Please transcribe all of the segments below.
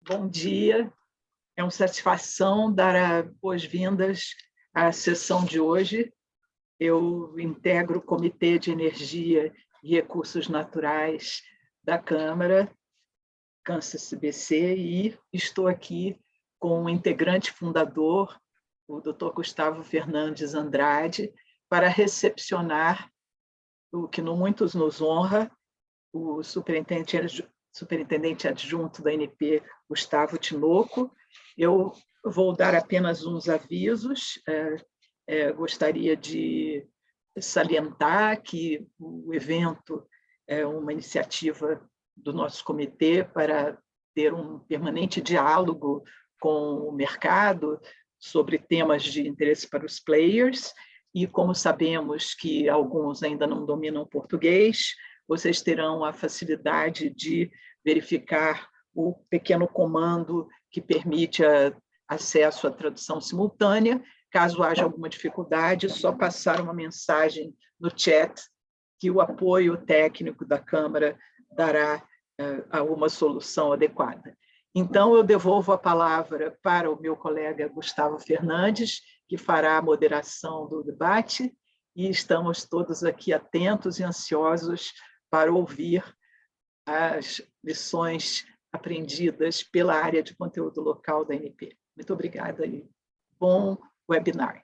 Bom dia, é uma satisfação dar as boas-vindas à sessão de hoje. Eu integro o Comitê de Energia e Recursos Naturais da Câmara, CANSA-CBC, e estou aqui com o integrante fundador, o Dr. Gustavo Fernandes Andrade, para recepcionar o que muitos nos honra, o superintendente adjunto da ANP, Gustavo Tinoco. Eu vou dar apenas uns avisos. Gostaria de salientar que o evento é uma iniciativa do nosso comitê para ter um permanente diálogo com o mercado sobre temas de interesse para os players, e como sabemos que alguns ainda não dominam português, vocês terão a facilidade de verificar o pequeno comando que permite acesso à tradução simultânea. Caso haja alguma dificuldade, só passar uma mensagem no chat que o apoio técnico da Câmara dará a uma solução adequada. Então, eu devolvo a palavra para o meu colega Gustavo Fernandes, que fará a moderação do debate, e estamos todos aqui atentos e ansiosos para ouvir as lições aprendidas pela área de conteúdo local da ANP. Muito obrigada e bom webinar.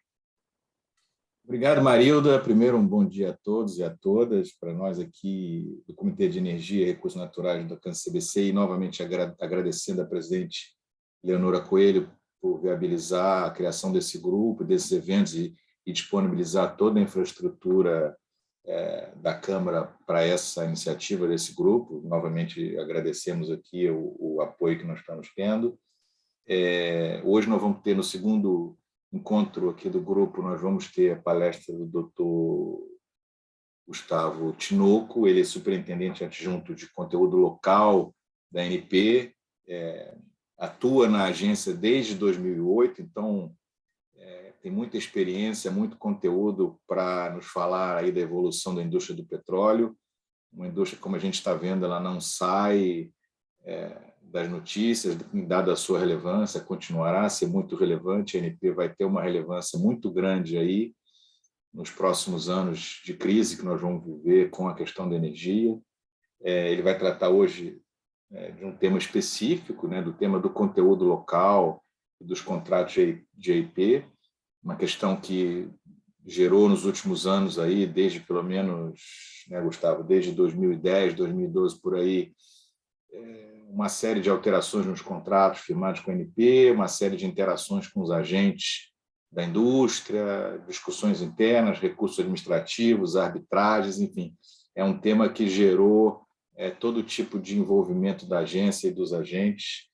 Obrigado, Marilda. Primeiro, um bom dia a todos e a todas. Para nós aqui do Comitê de Energia e Recursos Naturais da CANSA-CBC, e novamente agradecendo a presidente Leonora Coelho por viabilizar a criação desse grupo, desses eventos e disponibilizar toda a infraestrutura da Câmara para essa iniciativa desse grupo. Novamente agradecemos aqui o apoio que nós estamos tendo. Hoje nós vamos ter, no segundo encontro aqui do grupo, nós vamos ter a palestra do Dr. Gustavo Tinoco. Ele é superintendente adjunto de conteúdo local da ANP, atua na agência desde 2008, então tem muita experiência, muito conteúdo para nos falar aí da evolução da indústria do petróleo. Uma indústria, como a gente está vendo, ela não sai das notícias, dada a sua relevância, continuará a ser muito relevante. A ANP vai ter uma relevância muito grande aí nos próximos anos de crise que nós vamos viver com a questão da energia. Ele vai tratar hoje de um tema específico, né, do tema do conteúdo local e dos contratos de IP, uma questão que gerou nos últimos anos aí, desde pelo menos, né, Gustavo, desde 2010, 2012 por aí, uma série de alterações nos contratos firmados com a ANP, uma série de interações com os agentes da indústria, discussões internas, recursos administrativos, arbitragens, enfim, é um tema que gerou todo tipo de envolvimento da agência e dos agentes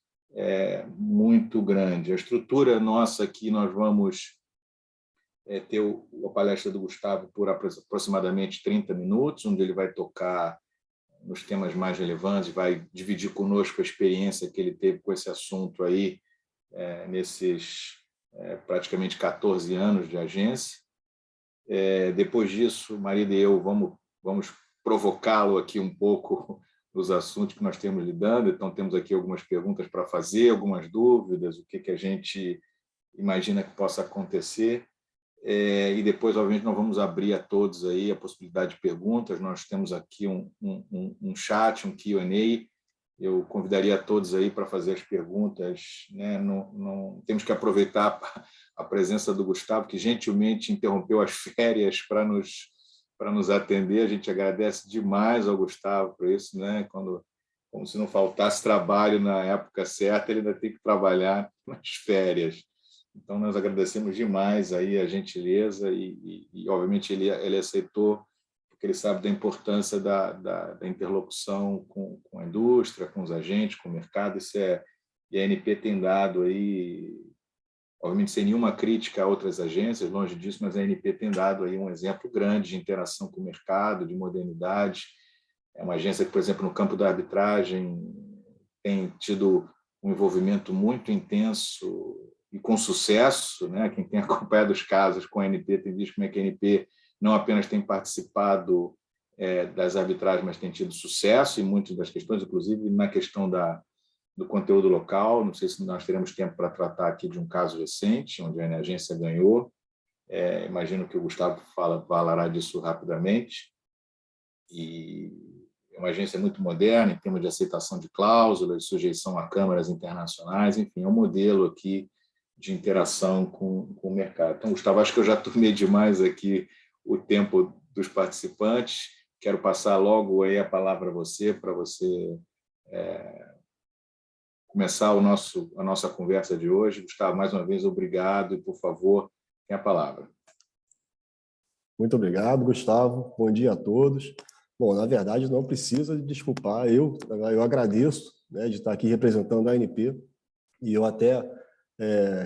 muito grande. A estrutura nossa aqui, nós vamos ter a palestra do Gustavo por aproximadamente 30 minutos, onde ele vai tocar nos temas mais relevantes, vai dividir conosco a experiência que ele teve com esse assunto aí nesses praticamente 14 anos de agência. Depois disso, Marília e eu vamos provocá-lo aqui um pouco nos assuntos que nós temos lidando, então temos aqui algumas perguntas para fazer, algumas dúvidas, o que a gente imagina que possa acontecer. E depois, obviamente, nós vamos abrir a todos aí a possibilidade de perguntas. Nós temos aqui um chat, um Q&A. Eu convidaria a todos aí para fazer as perguntas, né? Não temos que aproveitar a presença do Gustavo, que gentilmente interrompeu as férias para nos atender. A gente agradece demais ao Gustavo por isso, né? Como se não faltasse trabalho na época certa, ele ainda tem que trabalhar nas férias. Então, nós agradecemos demais aí a gentileza e obviamente, ele aceitou, porque ele sabe da importância da interlocução com a indústria, com os agentes, com o mercado. E a ANP tem dado aí, obviamente, sem nenhuma crítica a outras agências, longe disso, mas a ANP tem dado aí um exemplo grande de interação com o mercado, de modernidade. É uma agência que, por exemplo, no campo da arbitragem, tem tido um envolvimento muito intenso e com sucesso, né? Quem tem acompanhado os casos com a ANP tem visto como é que a ANP não apenas tem participado das arbitragens, mas tem tido sucesso em muitas das questões, inclusive na questão da do conteúdo local. Não sei se nós teremos tempo para tratar aqui de um caso recente, onde a agência ganhou. Imagino que o Gustavo falará disso rapidamente. E é uma agência muito moderna em termos de aceitação de cláusulas, sujeição a câmaras internacionais, enfim, é um modelo aqui de interação com o mercado. Então, Gustavo, acho que eu já tomei demais aqui o tempo dos participantes. Quero passar logo aí a palavra a você, para você começar a nossa conversa de hoje. Gustavo, mais uma vez, obrigado e, por favor, tem a palavra. Muito obrigado, Gustavo. Bom dia a todos. Bom, na verdade, não precisa desculpar. Eu agradeço, né, de estar aqui representando a ANP, e eu até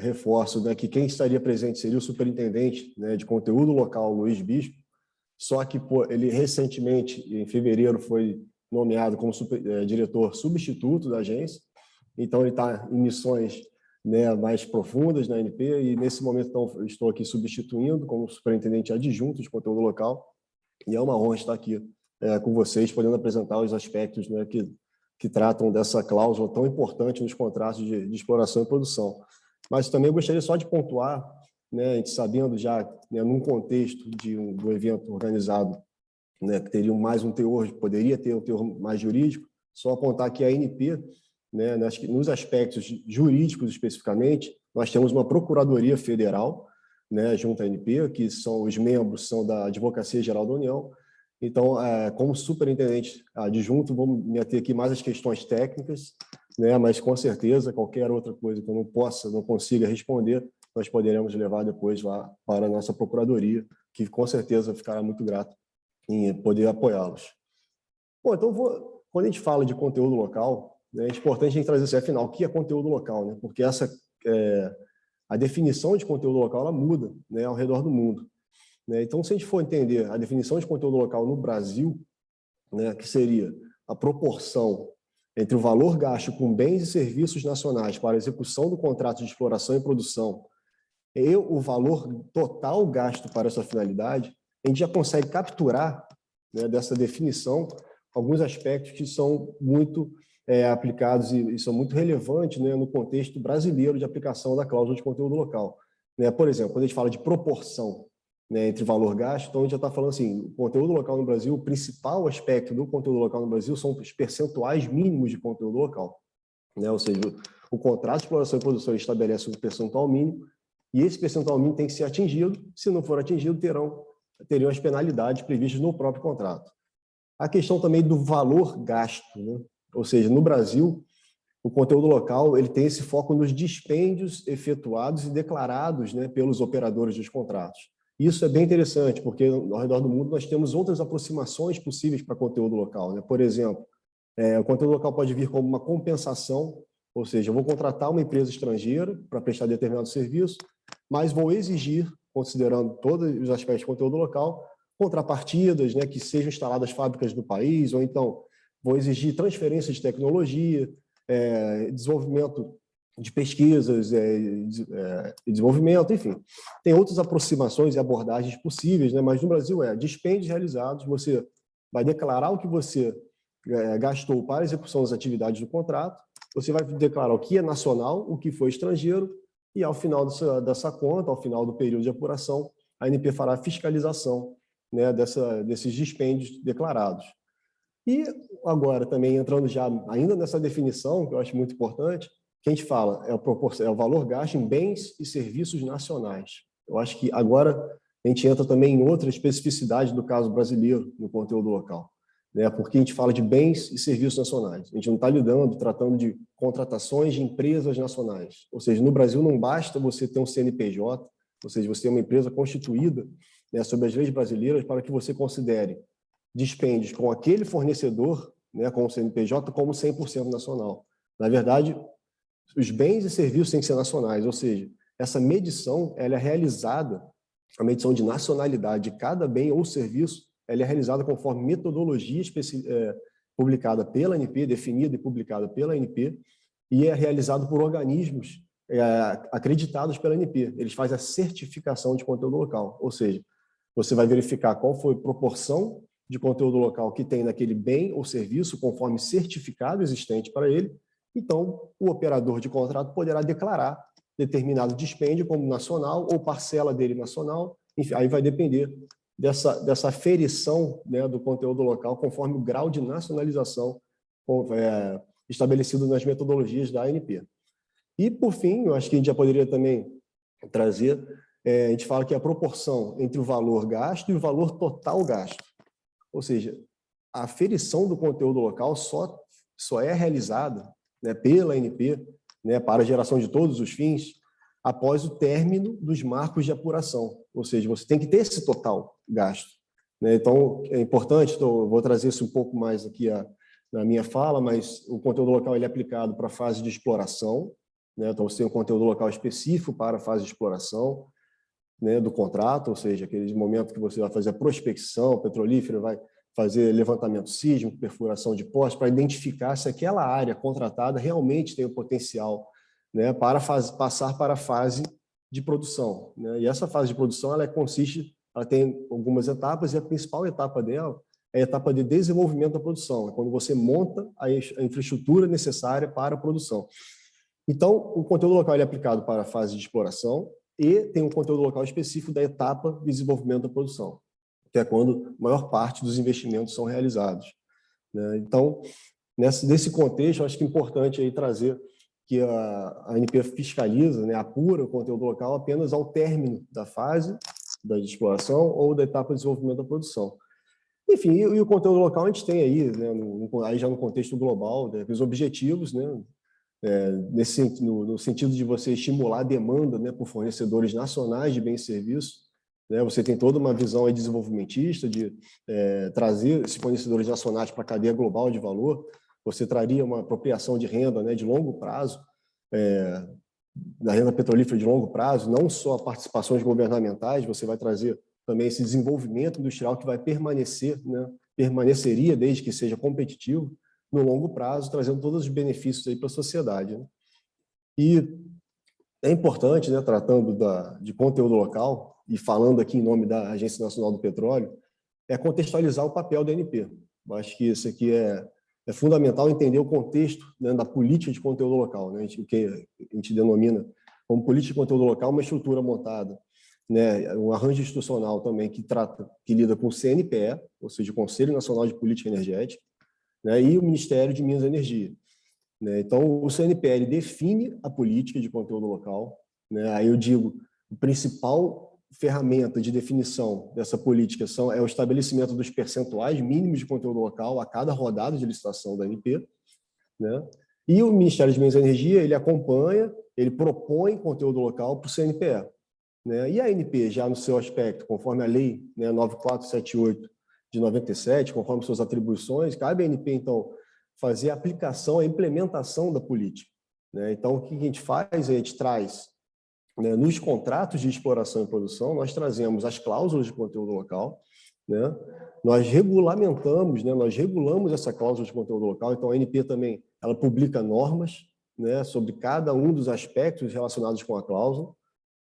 reforço, né, que quem estaria presente seria o superintendente, né, de conteúdo local, Luiz Bispo, só que ele recentemente, em fevereiro, foi nomeado como diretor substituto da agência, então ele está em missões, né, mais profundas na ANP, e nesse momento então, estou aqui substituindo como superintendente adjunto de conteúdo local, e é uma honra estar aqui com vocês, podendo apresentar os aspectos, né, que tratam dessa cláusula tão importante nos contratos de exploração e produção. Mas também gostaria só de pontuar, né, a gente sabendo já, né, num contexto do evento organizado, né, que teria mais um teor, poderia ter um teor mais jurídico, só apontar que a ANP, né, nos aspectos jurídicos especificamente, nós temos uma Procuradoria Federal, né, junto à ANP, que os membros são da Advocacia Geral da União. Então, como superintendente adjunto, vamos me ater aqui mais às questões técnicas, né, mas com certeza qualquer outra coisa que eu não consiga responder, nós poderemos levar depois lá para a nossa Procuradoria, que com certeza ficará muito grato em poder apoiá-los. Bom, então, quando a gente fala de conteúdo local, né, é importante a gente trazer assim, afinal, o que é conteúdo local, né? Porque a definição de conteúdo local ela muda, né, ao redor do mundo. Então, se a gente for entender a definição de conteúdo local no Brasil, né, que seria a proporção entre o valor gasto com bens e serviços nacionais para a execução do contrato de exploração e produção e o valor total gasto para essa finalidade, a gente já consegue capturar, né, dessa definição alguns aspectos que são muito aplicados e são muito relevantes, né, no contexto brasileiro de aplicação da cláusula de conteúdo local. Por exemplo, quando a gente fala de proporção, né, entre valor gasto, então a gente já está falando assim, o conteúdo local no Brasil, o principal aspecto do conteúdo local no Brasil são os percentuais mínimos de conteúdo local, né? Ou seja, o contrato de exploração e produção estabelece um percentual mínimo e esse percentual mínimo tem que ser atingido, se não for atingido, teriam as penalidades previstas no próprio contrato. A questão também do valor gasto, né? Ou seja, no Brasil, o conteúdo local ele tem esse foco nos dispêndios efetuados e declarados, né, pelos operadores dos contratos. Isso é bem interessante, porque ao redor do mundo nós temos outras aproximações possíveis para conteúdo local, né? Por exemplo, o conteúdo local pode vir como uma compensação, ou seja, eu vou contratar uma empresa estrangeira para prestar determinado serviço, mas vou exigir, considerando todos os aspectos de conteúdo local, contrapartidas, né, que sejam instaladas fábricas do país, ou então vou exigir transferência de tecnologia, desenvolvimento de pesquisas e desenvolvimento, enfim. Tem outras aproximações e abordagens possíveis, né? Mas no Brasil dispêndios realizados, você vai declarar o que você gastou para a execução das atividades do contrato, você vai declarar o que é nacional, o que foi estrangeiro, e ao final dessa conta, ao final do período de apuração, a ANP fará a fiscalização, né, desses dispêndios declarados. E agora, também entrando já ainda nessa definição, que eu acho muito importante, que a gente fala é o valor gasto em bens e serviços nacionais. Eu acho que agora a gente entra também em outra especificidade do caso brasileiro no conteúdo local, né? Porque a gente fala de bens e serviços nacionais. A gente não está tratando de contratações de empresas nacionais. Ou seja, no Brasil não basta você ter um CNPJ, ou seja, você ter uma empresa constituída, né, sob as leis brasileiras para que você considere dispêndios com aquele fornecedor, né, com o CNPJ, como 100% nacional. Na verdade, os bens e serviços têm que ser nacionais, ou seja, essa medição ela é realizada, a medição de nacionalidade de cada bem ou serviço, ela é realizada conforme metodologia publicada pela ANP, definida e publicada pela ANP, e é realizado por organismos acreditados pela ANP. Eles fazem a certificação de conteúdo local, ou seja, você vai verificar qual foi a proporção de conteúdo local que tem naquele bem ou serviço, conforme certificado existente para ele, Então, o operador de contrato poderá declarar determinado dispêndio como nacional ou parcela dele nacional, enfim, aí vai depender dessa aferição, né, do conteúdo local conforme o grau de nacionalização estabelecido nas metodologias da ANP. E, por fim, eu acho que a gente já poderia também trazer, a gente fala que é a proporção entre o valor gasto e o valor total gasto. Ou seja, a aferição do conteúdo local só é realizada, né, pela ANP, né, para a geração de todos os fins, após o término dos marcos de apuração. Ou seja, você tem que ter esse total gasto, né? Então, é importante, vou trazer isso um pouco mais aqui na minha fala, mas o conteúdo local ele é aplicado para a fase de exploração, né? Então, você tem um conteúdo local específico para a fase de exploração, né, do contrato, ou seja, aquele momento que você vai fazer a prospecção petrolífera, vai fazer levantamento sísmico, perfuração de poços, para identificar se aquela área contratada realmente tem o potencial, né, para passar para a fase de produção, né? E essa fase de produção ela tem algumas etapas, e a principal etapa dela é a etapa de desenvolvimento da produção, é quando você monta a infraestrutura necessária para a produção. Então, o conteúdo local ele é aplicado para a fase de exploração e tem um conteúdo local específico da etapa de desenvolvimento da produção, que é quando a maior parte dos investimentos são realizados, né? Então, nesse contexto, eu acho que é importante aí trazer que a ANP fiscaliza, né, apura o conteúdo local apenas ao término da fase da exploração ou da etapa de desenvolvimento da produção. Enfim, e o conteúdo local a gente tem aí, né, aí já no contexto global, né, os objetivos, né, no sentido de você estimular a demanda, né, por fornecedores nacionais de bens e serviços, né, você tem toda uma visão aí desenvolvimentista de trazer esses fornecedores nacionais para a cadeia global de valor. Você traria uma apropriação de renda, né, de longo prazo, da renda petrolífera de longo prazo, não só participações governamentais, você vai trazer também esse desenvolvimento industrial que vai permanecer, né, permaneceria desde que seja competitivo no longo prazo, trazendo todos os benefícios aí para a sociedade, né? E é importante, né, tratando de conteúdo local e falando aqui em nome da Agência Nacional do Petróleo, contextualizar o papel da ANP. Eu acho que isso aqui é fundamental entender o contexto, né, da política de conteúdo local, né, o que a gente denomina como política de conteúdo local, uma estrutura montada, né, um arranjo institucional também que lida com o CNPE, ou seja, o Conselho Nacional de Política Energética, né, e o Ministério de Minas e Energia, né? Então, o CNPE define a política de conteúdo local, né? Aí eu digo, a principal ferramenta de definição dessa política é o estabelecimento dos percentuais mínimos de conteúdo local a cada rodada de licitação da ANP, né? E o Ministério de Minas e Energia, ele acompanha, ele propõe conteúdo local para o CNPE, né? E a ANP, já no seu aspecto, conforme a Lei, né, 9478 de 97, conforme suas atribuições, cabe à ANP, então, fazer a aplicação, a implementação da política, né? Então, o que a gente faz? A gente traz, né, nos contratos de exploração e produção, nós trazemos as cláusulas de conteúdo local, né? Nós regulamentamos, né, nós regulamos essa cláusula de conteúdo local, então a ANP também ela publica normas, né, sobre cada um dos aspectos relacionados com a cláusula,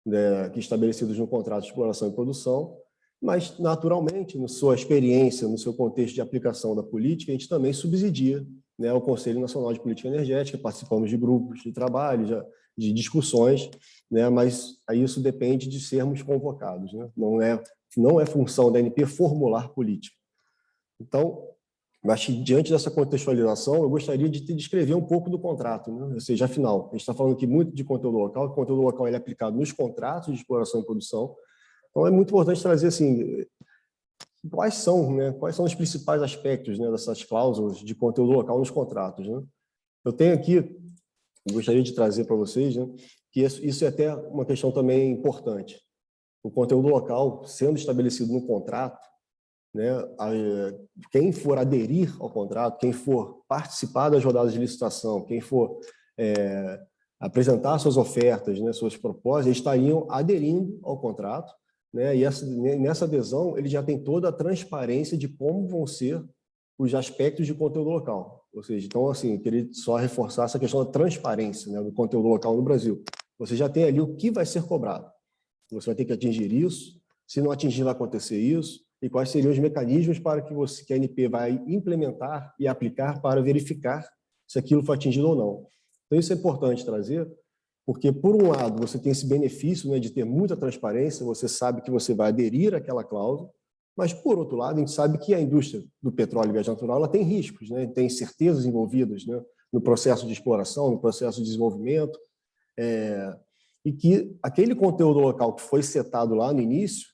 né, que estabelecidos no contrato de exploração e produção, mas, naturalmente, na sua experiência, no seu contexto de aplicação da política, a gente também subsidia, né, o Conselho Nacional de Política Energética, participamos de grupos de trabalho, de discussões, né, mas aí isso depende de sermos convocados, né? Não é função da ANP formular política. Então, acho que, diante dessa contextualização, eu gostaria de descrever um pouco do contrato, né? Ou seja, afinal, a gente está falando aqui muito de conteúdo local, o conteúdo local ele é aplicado nos contratos de exploração e produção. Então, é muito importante trazer assim, quais são os principais aspectos, né, dessas cláusulas de conteúdo local nos contratos, né? Eu tenho aqui, eu gostaria de trazer para vocês, né, que isso é até uma questão também importante. O conteúdo local, sendo estabelecido no contrato, né, quem for aderir ao contrato, quem for participar das rodadas de licitação, quem for apresentar suas ofertas, né, suas propostas, eles estariam aderindo ao contrato, né, e nessa adesão ele já tem toda a transparência de como vão ser os aspectos de conteúdo local. Ou seja, então, assim, eu queria só reforçar essa questão da transparência, né, do conteúdo local no Brasil. Você já tem ali o que vai ser cobrado. Você vai ter que atingir isso, se não atingir vai acontecer isso, e quais seriam os mecanismos para que a ANP vai implementar e aplicar para verificar se aquilo foi atingido ou não. Então, isso é importante trazer, porque, por um lado, você tem esse benefício, né, de ter muita transparência, você sabe que você vai aderir àquela cláusula, mas, por outro lado, a gente sabe que a indústria do petróleo e gás natural ela tem riscos, né, tem incertezas envolvidas, né, no processo de exploração, no processo de desenvolvimento, e que aquele conteúdo local que foi setado lá no início,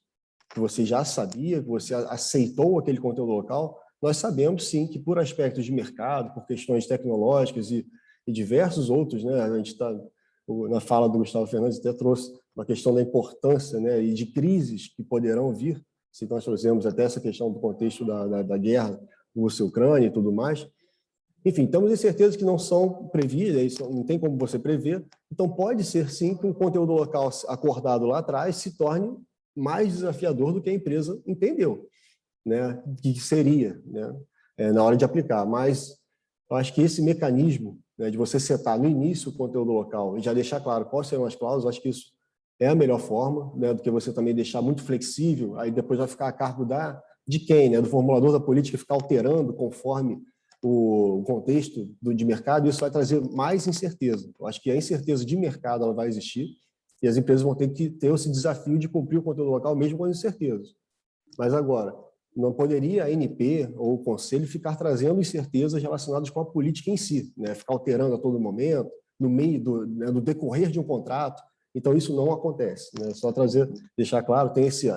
que você já sabia, que você aceitou aquele conteúdo local, nós sabemos, sim, que por aspectos de mercado, por questões tecnológicas e diversos outros, né, a gente está, na fala do Gustavo Fernandes, até trouxe uma questão da importância, né, e de crises que poderão vir, se nós trouxemos até essa questão do contexto da guerra Rússia-Ucrânia e tudo mais. Enfim, temos incertezas que não são previstas, não tem como você prever. Então, pode ser, sim, que um conteúdo local acordado lá atrás se torne mais desafiador do que a empresa entendeu, né, que seria, né, na hora de aplicar. Mas eu acho que esse mecanismo, né, de você setar no início o conteúdo local e já deixar claro quais serão as cláusulas, acho que isso é a melhor forma, né, do que você também deixar muito flexível, aí depois vai ficar a cargo de quem? Né, do formulador da política ficar alterando conforme o contexto de mercado, isso vai trazer mais incerteza. Eu acho que a incerteza de mercado ela vai existir e as empresas vão ter que ter esse desafio de cumprir o conteúdo local mesmo com as incertezas. Mas agora, não poderia a ANP ou o Conselho ficar trazendo incertezas relacionadas com a política em si, né? Ficar alterando a todo momento, no meio do decorrer de um contrato. Então, isso não acontece, né? Só trazer, deixar claro, tem esse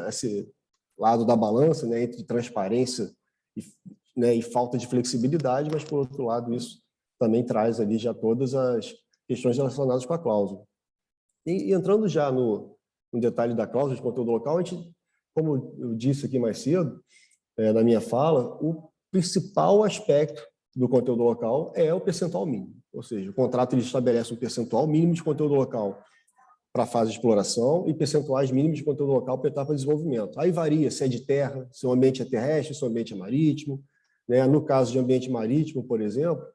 lado da balança, né, entre transparência e falta de flexibilidade, mas, por outro lado, isso também traz ali já todas as questões relacionadas com a cláusula. E entrando já no detalhe da cláusula de conteúdo local, a gente, como eu disse aqui mais cedo, na minha fala, o principal aspecto do conteúdo local é o percentual mínimo. Ou seja, o contrato ele estabelece um percentual mínimo de conteúdo local para a fase de exploração e percentuais mínimos de conteúdo local para a etapa de desenvolvimento. Aí varia se é de terra, se o ambiente é terrestre, se o ambiente é marítimo, né? No caso de ambiente marítimo, por exemplo,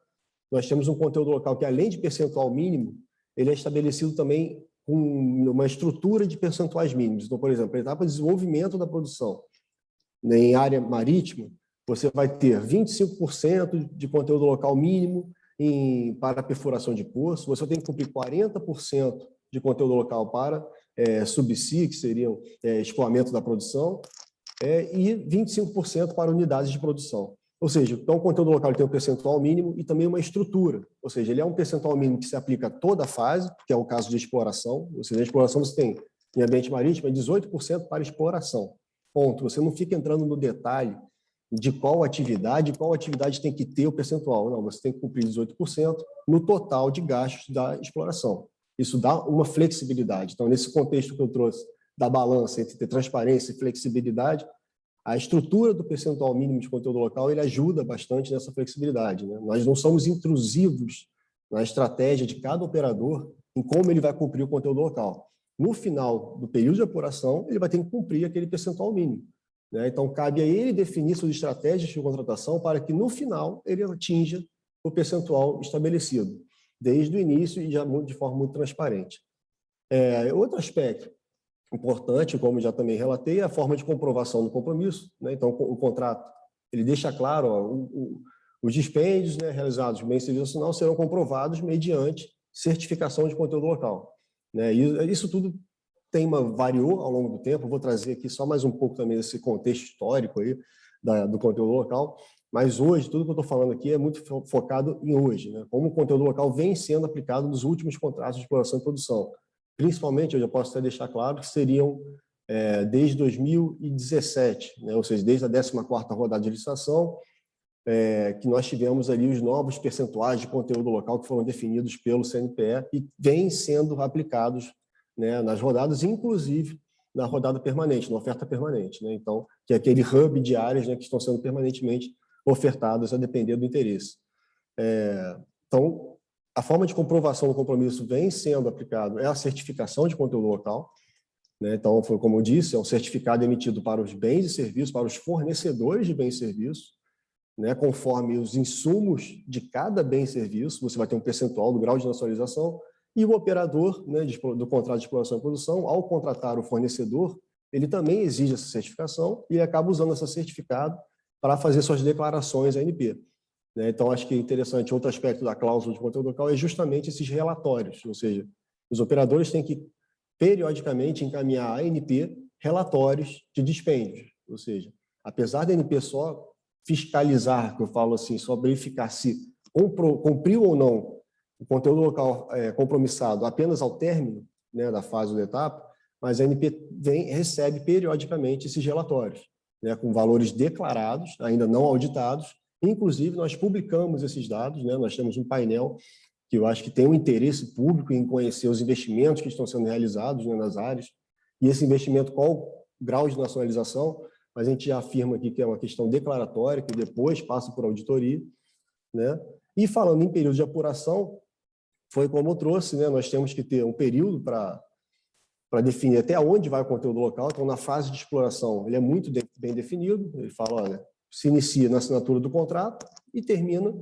nós temos um conteúdo local que, além de percentual mínimo, ele é estabelecido também com uma estrutura de percentuais mínimos. Então, por exemplo, a etapa de desenvolvimento da produção, né, em área marítima, você vai ter 25% de conteúdo local mínimo para perfuração de poço, você tem que cumprir 40% de conteúdo local para subsídio, que seriam escoamento da produção, e 25% para unidades de produção. Ou seja, então o conteúdo local tem um percentual mínimo e também uma estrutura. Ou seja, ele é um percentual mínimo que se aplica a toda a fase, que é o caso de exploração. Ou seja, a exploração você tem, em ambiente marítimo, 18% para exploração. Ponto. Você não fica entrando no detalhe de qual atividade tem que ter o percentual. Não, você tem que cumprir 18% no total de gastos da exploração. Isso dá uma flexibilidade. Então, nesse contexto que eu trouxe da balança entre ter transparência e flexibilidade, a estrutura do percentual mínimo de conteúdo local ele ajuda bastante nessa flexibilidade, né? Nós não somos intrusivos na estratégia de cada operador em como ele vai cumprir o conteúdo local. No final do período de apuração, ele vai ter que cumprir aquele percentual mínimo, né? Então, cabe a ele definir suas estratégias de contratação para que, no final, ele atinja o percentual estabelecido, desde o início e já de forma muito transparente. Outro aspecto importante, como já também relatei, é a forma de comprovação do compromisso, né? Então, o contrato ele deixa claro, os dispêndios, né, realizados no bem serviço nacional serão comprovados mediante certificação de conteúdo local, né? E isso tudo variou ao longo do tempo. Eu vou trazer aqui só mais um pouco também desse contexto histórico aí do conteúdo local, mas hoje, tudo que eu estou falando aqui é muito focado em hoje, né? Como o conteúdo local vem sendo aplicado nos últimos contratos de exploração e produção. Principalmente, eu já posso até deixar claro que seriam desde 2017, né? Ou seja, desde a 14ª rodada de licitação, que nós tivemos ali os novos percentuais de conteúdo local que foram definidos pelo CNPE e vêm sendo aplicados, né, nas rodadas, inclusive na rodada permanente, na oferta permanente, né? Então, que é aquele hub de áreas, né, que estão sendo permanentemente ofertadas a depender do interesse. Então, a forma de comprovação do compromisso vem sendo aplicado é a certificação de conteúdo local, né? Então, foi como eu disse, é um certificado emitido para os bens e serviços, para os fornecedores de bens e serviços, né? Conforme os insumos de cada bem e serviço, você vai ter um percentual do grau de nacionalização, e o operador, né, do contrato de exploração e produção, ao contratar o fornecedor, ele também exige essa certificação e acaba usando esse certificado para fazer suas declarações à ANP. né? Então, acho que é interessante, outro aspecto da cláusula de conteúdo local é justamente esses relatórios, ou seja, os operadores têm que, periodicamente, encaminhar à ANP relatórios de dispêndios, ou seja, apesar da ANP só fiscalizar, que eu falo assim, só verificar se cumpriu ou não o conteúdo local compromissado apenas ao término, né, da fase ou da etapa, mas a ANP recebe periodicamente esses relatórios, né, com valores declarados, ainda não auditados. Inclusive, nós publicamos esses dados, né, nós temos um painel que eu acho que tem um interesse público em conhecer os investimentos que estão sendo realizados, né, nas áreas, e esse investimento, qual o grau de nacionalização, mas a gente já afirma aqui que é uma questão declaratória, que depois passa por auditoria, né? E falando em período de apuração, foi como eu trouxe, né? Nós temos que ter um período para definir até onde vai o conteúdo local. Então, na fase de exploração, ele é muito bem definido. Ele fala, olha, se inicia na assinatura do contrato e termina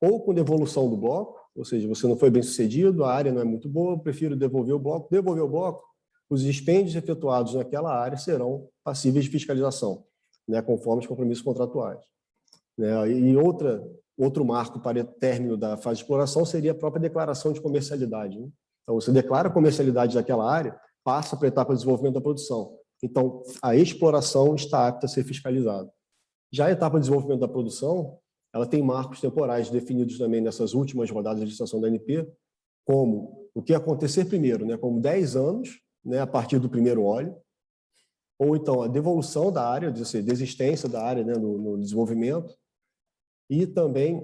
ou com devolução do bloco, ou seja, você não foi bem sucedido, a área não é muito boa, eu prefiro devolver o bloco. Devolver o bloco, os dispêndios efetuados naquela área serão passíveis de fiscalização, né, conforme os compromissos contratuais. Né? E outro marco para o término da fase de exploração seria a própria declaração de comercialidade. Né? Então, você declara a comercialidade daquela área, passa para a etapa de desenvolvimento da produção. Então, a exploração está apta a ser fiscalizada. Já a etapa de desenvolvimento da produção, ela tem marcos temporais definidos também nessas últimas rodadas de licitação da ANP, como o que acontecer primeiro, né, como 10 anos, né, a partir do primeiro óleo, ou então a devolução da área, desistência da área, né, no desenvolvimento, e também,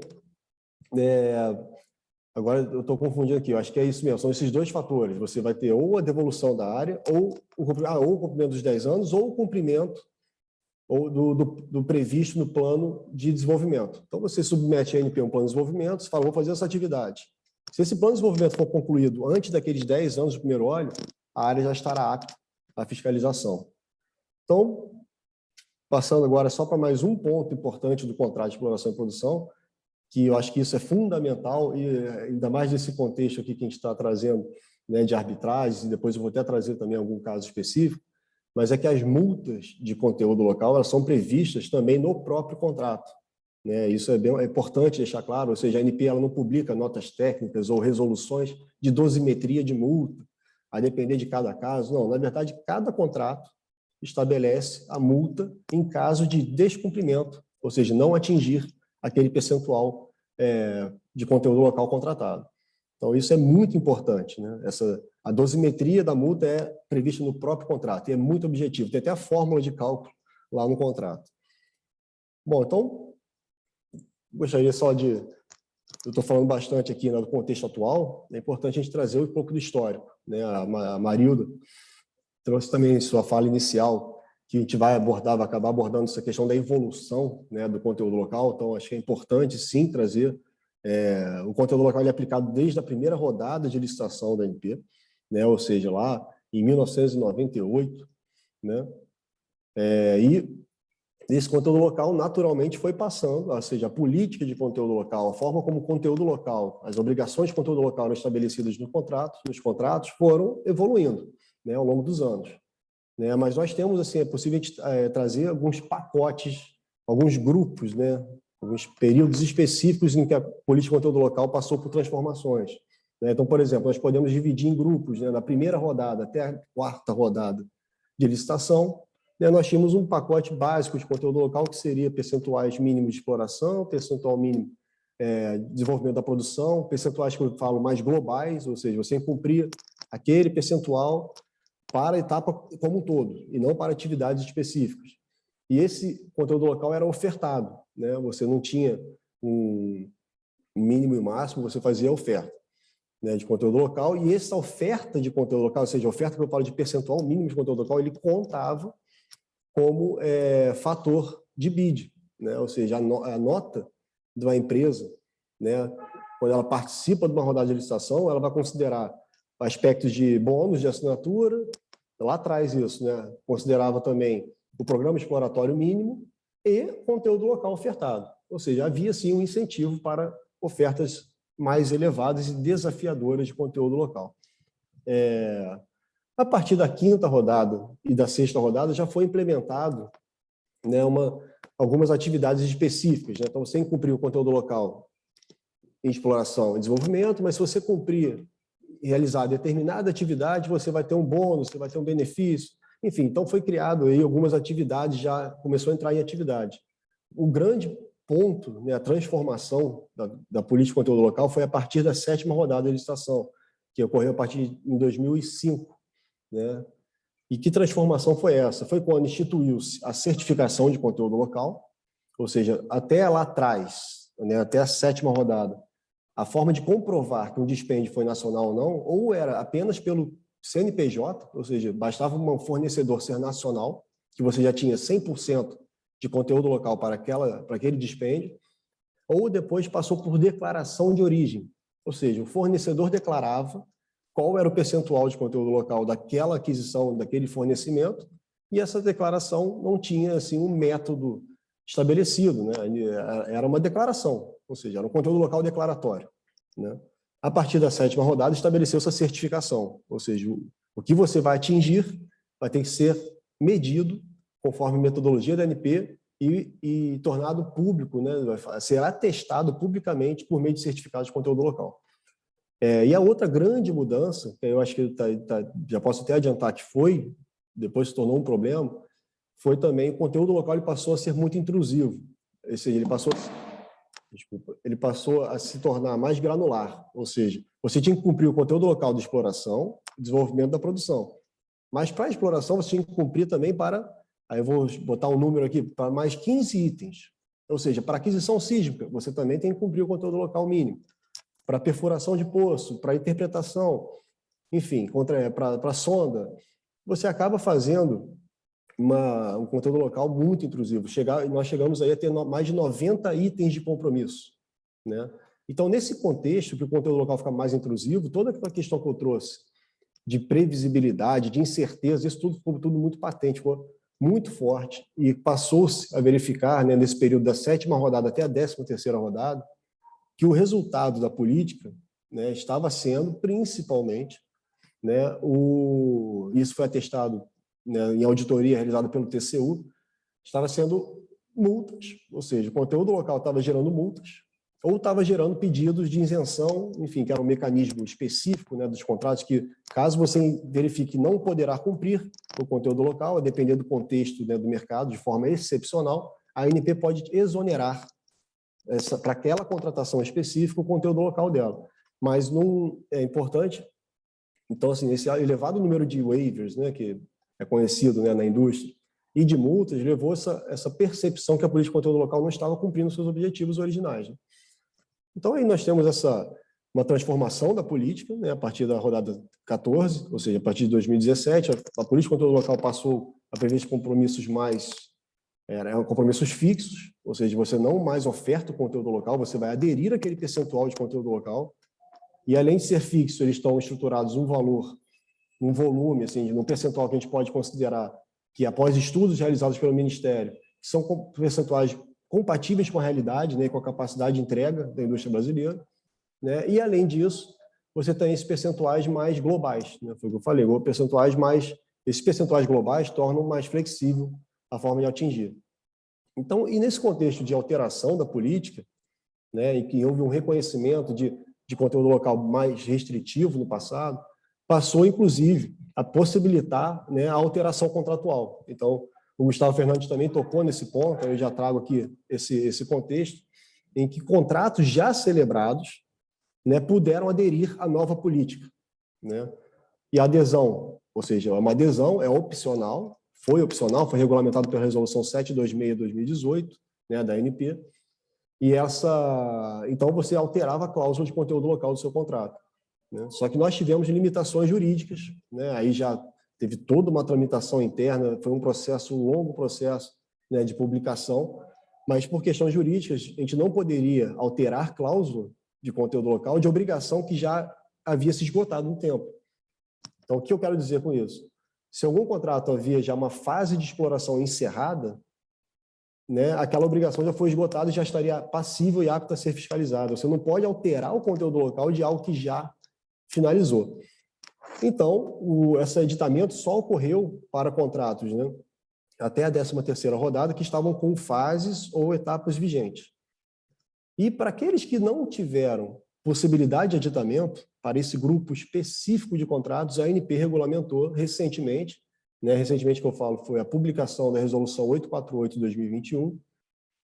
agora eu estou confundindo aqui, eu acho que é isso mesmo, são esses dois fatores, você vai ter ou a devolução da área, ou o cumprimento dos 10 anos, ou o cumprimento ou do previsto no plano de desenvolvimento. Então, você submete a ANP um plano de desenvolvimento, você fala, vou fazer essa atividade. Se esse plano de desenvolvimento for concluído antes daqueles 10 anos do primeiro óleo, a área já estará apta à fiscalização. Então, passando agora só para mais um ponto importante do contrato de exploração e produção, que eu acho que isso é fundamental, e ainda mais nesse contexto aqui que a gente está trazendo, né, de arbitragem, e depois eu vou até trazer também algum caso específico, mas é que as multas de conteúdo local elas são previstas também no próprio contrato. Né? Isso é importante deixar claro, ou seja, a ANP ela não publica notas técnicas ou resoluções de dosimetria de multa, a depender de cada caso. Não, na verdade, cada contrato estabelece a multa em caso de descumprimento, ou seja, não atingir aquele percentual de conteúdo local contratado. Então, isso é muito importante. Né? A dosimetria da multa é prevista no próprio contrato, e é muito objetivo. Tem até a fórmula de cálculo lá no contrato. Bom, então, gostaria só de... Eu estou falando bastante aqui, né, do contexto atual, é importante a gente trazer um pouco do histórico. Né? A Marilda trouxe também em sua fala inicial que a gente vai acabar abordando essa questão da evolução, né, do conteúdo local. Então, acho que é importante, sim, trazer o conteúdo local ele é aplicado desde a primeira rodada de licitação da ANP, né, ou seja, lá em 1998, né, e esse conteúdo local naturalmente foi passando, ou seja, a política de conteúdo local, a forma como o conteúdo local, as obrigações de conteúdo local estabelecidas nos contratos foram evoluindo, né, ao longo dos anos. Né, mas nós temos, assim, é possível trazer alguns pacotes, alguns grupos, né, alguns períodos específicos em que a política de conteúdo local passou por transformações. Né? Então, por exemplo, nós podemos dividir em grupos, né, da primeira rodada até a quarta rodada de licitação, né, nós tínhamos um pacote básico de conteúdo local que seria percentuais mínimos de exploração, percentual mínimo de desenvolvimento da produção, percentuais que eu falo mais globais, ou seja, você cumprir aquele percentual para a etapa como um todo, e não para atividades específicas. E esse conteúdo local era ofertado, né? Você não tinha um mínimo e máximo, você fazia a oferta, né, de conteúdo local, e essa oferta de conteúdo local, ou seja, a oferta que eu falo de percentual mínimo de conteúdo local, ele contava como fator de bid, né? Ou seja, a nota da empresa, né, quando ela participa de uma rodada de licitação, ela vai considerar aspectos de bônus de assinatura, lá atrás isso, né? Considerava também o programa exploratório mínimo e conteúdo local ofertado. Ou seja, havia sim um incentivo para ofertas mais elevadas e desafiadoras de conteúdo local. A partir da quinta rodada e da sexta rodada já foi implementado, né, uma algumas atividades específicas, né? Então, você incumprir o conteúdo local em exploração e desenvolvimento, mas se você cumprir e realizar determinada atividade, você vai ter um bônus, você vai ter um benefício. Enfim, então foi criado aí algumas atividades, já começou a entrar em atividade. O grande ponto, né, a transformação da política de conteúdo local foi a partir da 7ª rodada de licitação, que ocorreu a partir de 2005, né? E que transformação foi essa? Foi quando instituiu-se a certificação de conteúdo local, ou seja, até lá atrás, né, até a 7ª rodada, a forma de comprovar que um dispêndio foi nacional ou não, ou era apenas pelo CNPJ, ou seja, bastava um fornecedor ser nacional, que você já tinha 100% de conteúdo local para aquele dispêndio, ou depois passou por declaração de origem, ou seja, o fornecedor declarava qual era o percentual de conteúdo local daquela aquisição, daquele fornecimento, e essa declaração não tinha assim, um método estabelecido, né? Era uma declaração, ou seja, era um conteúdo local declaratório, né? A partir da 7ª rodada, estabeleceu-se a certificação, ou seja, o que você vai atingir vai ter que ser medido conforme metodologia da ANP e tornado público, né? Será testado publicamente por meio de certificado de conteúdo local. E a outra grande mudança, que eu acho que já posso até adiantar que foi, depois se tornou um problema, foi também o conteúdo local ele passou a ser muito intrusivo. Ou seja, ele passou a se tornar mais granular, ou seja, você tinha que cumprir o conteúdo local de exploração e desenvolvimento da produção. Mas para a exploração você tinha que cumprir também aí eu vou botar um número aqui, para mais 15 itens. Ou seja, para aquisição sísmica, você também tem que cumprir o conteúdo local mínimo. Para perfuração de poço, para interpretação, enfim, para sonda, você acaba fazendo um conteúdo local muito intrusivo. Nós chegamos aí a ter mais de 90 itens de compromisso, né? Então, nesse contexto, que o conteúdo local fica mais intrusivo, toda aquela questão que eu trouxe de previsibilidade, de incerteza, isso tudo ficou tudo muito patente, ficou muito forte, e passou-se a verificar, né, nesse período da 7ª rodada até a 13ª rodada, que o resultado da política, né, estava sendo principalmente, né, isso foi atestado, né, em auditoria realizada pelo TCU, estava sendo multas, ou seja, o conteúdo local estava gerando multas, ou estava gerando pedidos de isenção, enfim, que era um mecanismo específico, né, dos contratos que, caso você verifique que não poderá cumprir o conteúdo local, a depender do contexto, né, do mercado, de forma excepcional, a ANP pode exonerar para aquela contratação específica o conteúdo local dela. Mas não é importante. Então, assim, esse elevado número de waivers, né, que é conhecido, né, na indústria, e de multas, levou essa percepção que a política de conteúdo local não estava cumprindo seus objetivos originais, né? Então, aí nós temos uma transformação da política, né, a partir da rodada 14, ou seja, a partir de 2017, a política de conteúdo local passou a prever compromissos eram compromissos fixos, ou seja, você não mais oferta o conteúdo local, você vai aderir àquele percentual de conteúdo local, e além de ser fixo, eles estão estruturados um volume, assim, num percentual que a gente pode considerar que, após estudos realizados pelo Ministério, são percentuais compatíveis com a realidade, né, com a capacidade de entrega da indústria brasileira, né, e, além disso, você tem esses percentuais mais globais, né, foi o que eu falei, esses percentuais globais tornam mais flexível a forma de atingir. Então, e nesse contexto de alteração da política, né, em que houve um reconhecimento de conteúdo local mais restritivo no passado, passou, inclusive, a possibilitar, né, a alteração contratual. Então, o Gustavo Fernandes também tocou nesse ponto, eu já trago aqui esse contexto, em que contratos já celebrados, né, puderam aderir à nova política, né? E a adesão, ou seja, uma adesão é opcional, foi regulamentado pela Resolução 726/2018, né, da ANP, e então você alterava a cláusula de conteúdo local do seu contrato, né? Só que nós tivemos limitações jurídicas, né? Aí já teve toda uma tramitação interna, foi um longo processo, né, de publicação, mas por questões jurídicas a gente não poderia alterar cláusula de conteúdo local de obrigação que já havia se esgotado no tempo. Então, o que eu quero dizer com isso? Se algum contrato havia já uma fase de exploração encerrada, né, aquela obrigação já foi esgotada e já estaria passível e apta a ser fiscalizada. Você não pode alterar o conteúdo local de algo que já finalizou. Então, esse editamento só ocorreu para contratos, né, até a 13ª rodada, que estavam com fases ou etapas vigentes. E para aqueles que não tiveram possibilidade de aditamento, para esse grupo específico de contratos, a ANP regulamentou recentemente, né, recentemente que eu falo foi a publicação da Resolução 848 de 2021,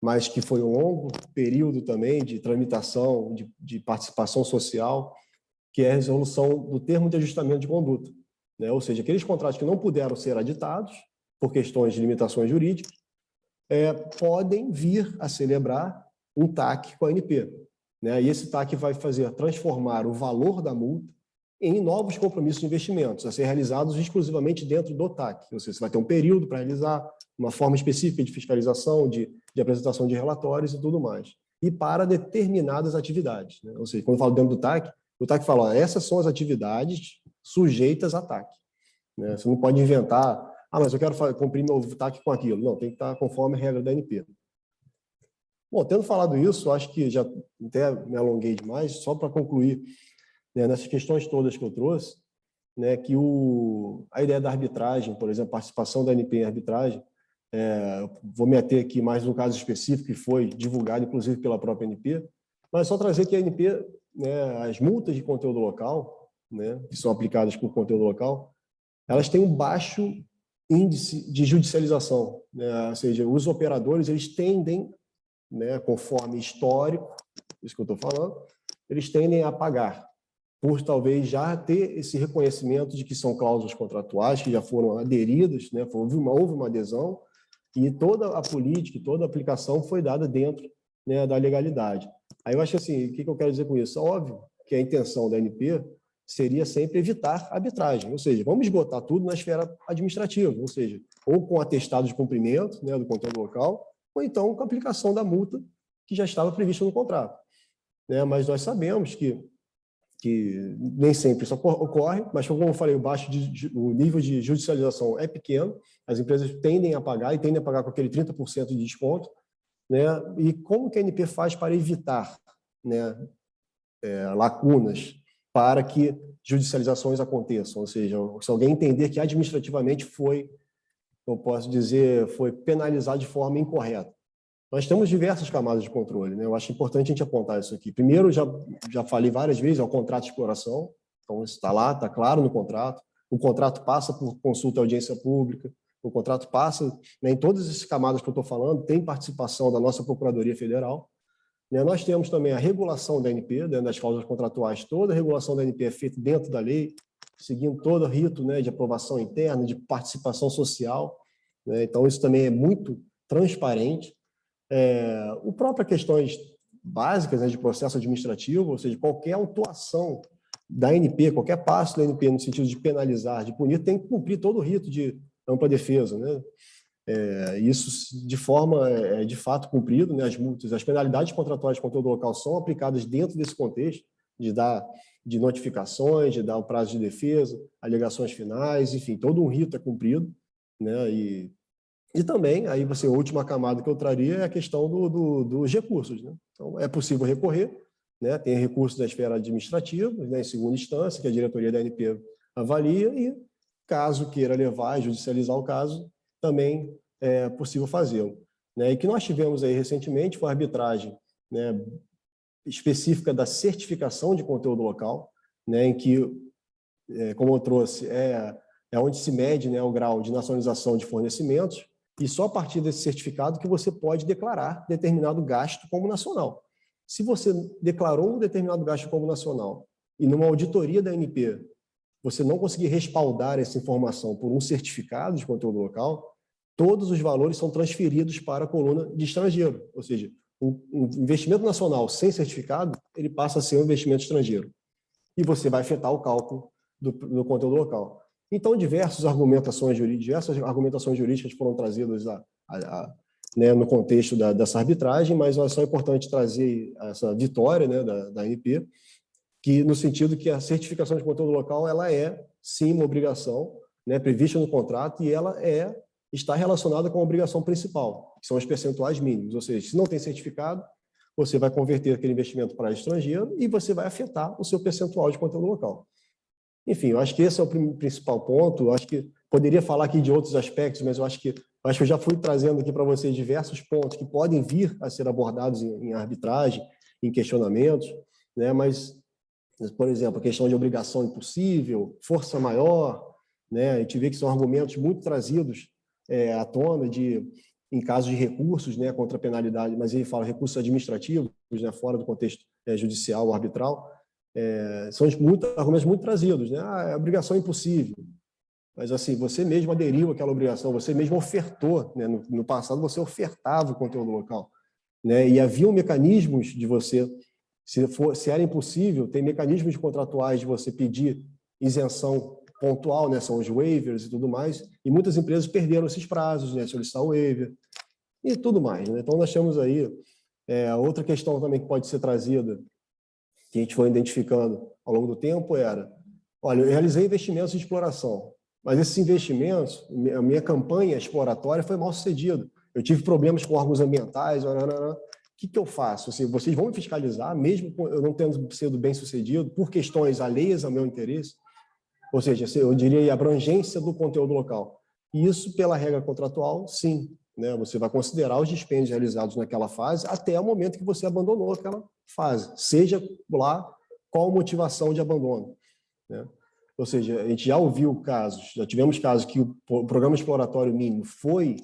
mas que foi um longo período também de tramitação, de participação social, que é a resolução do termo de ajustamento de conduta, né? Ou seja, aqueles contratos que não puderam ser aditados por questões de limitações jurídicas, podem vir a celebrar um TAC com a ANP, né? E esse TAC vai transformar o valor da multa em novos compromissos de investimentos, a ser realizados exclusivamente dentro do TAC. Ou seja, você vai ter um período para realizar, uma forma específica de fiscalização, de apresentação de relatórios e tudo mais. E para determinadas atividades, né? Ou seja, quando eu falo dentro do TAC, o TAC fala, ó, essas são as atividades sujeitas a TAC, né? Você não pode inventar, mas eu quero cumprir meu TAC com aquilo. Não, tem que estar conforme a regra da ANP. Bom, tendo falado isso, acho que já até me alonguei demais, só para concluir, né, nessas questões todas que eu trouxe, né, que a ideia da arbitragem, por exemplo, a participação da ANP em arbitragem, vou me ater aqui mais num caso específico que foi divulgado, inclusive, pela própria ANP, mas só trazer que a ANP, né, as multas de conteúdo local, né, que são aplicadas por conteúdo local, elas têm um baixo índice de judicialização, né? Ou seja, os operadores eles tendem, né, conforme histórico, isso que eu estou falando, eles tendem a pagar, por talvez já ter esse reconhecimento de que são cláusulas contratuais que já foram aderidas, né, houve uma adesão, e toda a política, toda a aplicação foi dada dentro, né, da legalidade. Aí eu acho assim, o que eu quero dizer com isso? Óbvio que a intenção da ANP seria sempre evitar arbitragem, ou seja, vamos esgotar tudo na esfera administrativa, ou seja, ou com atestado de cumprimento, né, do conteúdo local, ou então com a aplicação da multa que já estava prevista no contrato, né? Mas nós sabemos que nem sempre isso ocorre, mas como eu falei, o nível de judicialização é pequeno, as empresas tendem a pagar e tendem a pagar com aquele 30% de desconto, né? E como que a ANP faz para evitar, né, lacunas para que judicializações aconteçam? Ou seja, se alguém entender que administrativamente eu posso dizer, foi penalizado de forma incorreta. Nós temos diversas camadas de controle, né? Eu acho importante a gente apontar isso aqui. Primeiro, já falei várias vezes, é o contrato de exploração. Então, isso está lá, está claro no contrato. O contrato passa por consulta e audiência pública. O contrato passa, né, em todas essas camadas que eu estou falando, tem participação da nossa Procuradoria Federal, né? Nós temos também a regulação da ANP, dentro das cláusulas contratuais. Toda a regulação da ANP é feita dentro da lei, seguindo todo o rito, né, de aprovação interna, de participação social, né? Então, isso também é muito transparente. O próprio questões básicas, né, de processo administrativo, ou seja, qualquer autuação da ANP, qualquer passo da ANP no sentido de penalizar, de punir, tem que cumprir todo o rito de ampla defesa, né? Isso de forma, de fato, cumprido, né? As multas, as penalidades contratuais de conteúdo local são aplicadas dentro desse contexto de notificações, de dar o prazo de defesa, alegações finais, enfim, todo um rito é cumprido, né? E também, aí a última camada que eu traria é a questão dos recursos, né? Então, é possível recorrer, né? Tem recursos da esfera administrativa, né, em segunda instância, que a diretoria da ANP avalia, e caso queira levar e judicializar o caso, também é possível fazê-lo, né? E que nós tivemos aí recentemente foi a arbitragem, né, específica da certificação de conteúdo local, né, em que, como eu trouxe, é onde se mede, né, o grau de nacionalização de fornecimentos, e só a partir desse certificado que você pode declarar determinado gasto como nacional. Se você declarou um determinado gasto como nacional e numa auditoria da ANP você não conseguir respaldar essa informação por um certificado de conteúdo local, todos os valores são transferidos para a coluna de estrangeiro. Ou seja, um investimento nacional sem certificado, ele passa a ser um investimento estrangeiro. E você vai afetar o cálculo do conteúdo local. Então, diversas argumentações jurídicas foram trazidas né, no contexto dessa arbitragem, mas é só importante trazer essa vitória, né, da ANP, que no sentido que a certificação de conteúdo local ela é, sim, uma obrigação, né, prevista no contrato, e ela está relacionada com a obrigação principal, que são os percentuais mínimos. Ou seja, se não tem certificado, você vai converter aquele investimento para estrangeiro e você vai afetar o seu percentual de conteúdo local. Enfim, eu acho que esse é o principal ponto. Eu acho que poderia falar aqui de outros aspectos, mas eu acho que eu já fui trazendo aqui para vocês diversos pontos que podem vir a ser abordados em arbitragem, em questionamentos, né? Mas, por exemplo, a questão de obrigação impossível, força maior, né? A gente vê que são argumentos muito trazidos à tona em casos de recursos, né, contra a penalidade, mas ele fala recursos administrativos, né, fora do contexto judicial ou arbitral, são argumentos muito trazidos, né? É obrigação impossível. Mas, assim, você mesmo aderiu àquela obrigação, você mesmo ofertou, né? No passado, você ofertava o conteúdo local, né? E haviam mecanismos de você, se era impossível, tem mecanismos contratuais de você pedir isenção pontual, né? São os waivers e tudo mais, e muitas empresas perderam esses prazos, né? Solicitar o waiver e tudo mais, né? Então, nós temos aí outra questão também que pode ser trazida, que a gente foi identificando ao longo do tempo, olha, eu realizei investimentos em exploração, mas esses investimentos, a minha campanha exploratória foi mal sucedida. Eu tive problemas com órgãos ambientais, o que eu faço? Assim, vocês vão me fiscalizar, mesmo eu não tendo sido bem sucedido, por questões alheias ao meu interesse? Ou seja, eu diria a abrangência do conteúdo local. E isso, pela regra contratual, sim, né? Você vai considerar os dispêndios realizados naquela fase até o momento que você abandonou aquela fase, seja lá qual a motivação de abandono, né? Ou seja, a gente já ouviu casos, já tivemos casos que o programa exploratório mínimo foi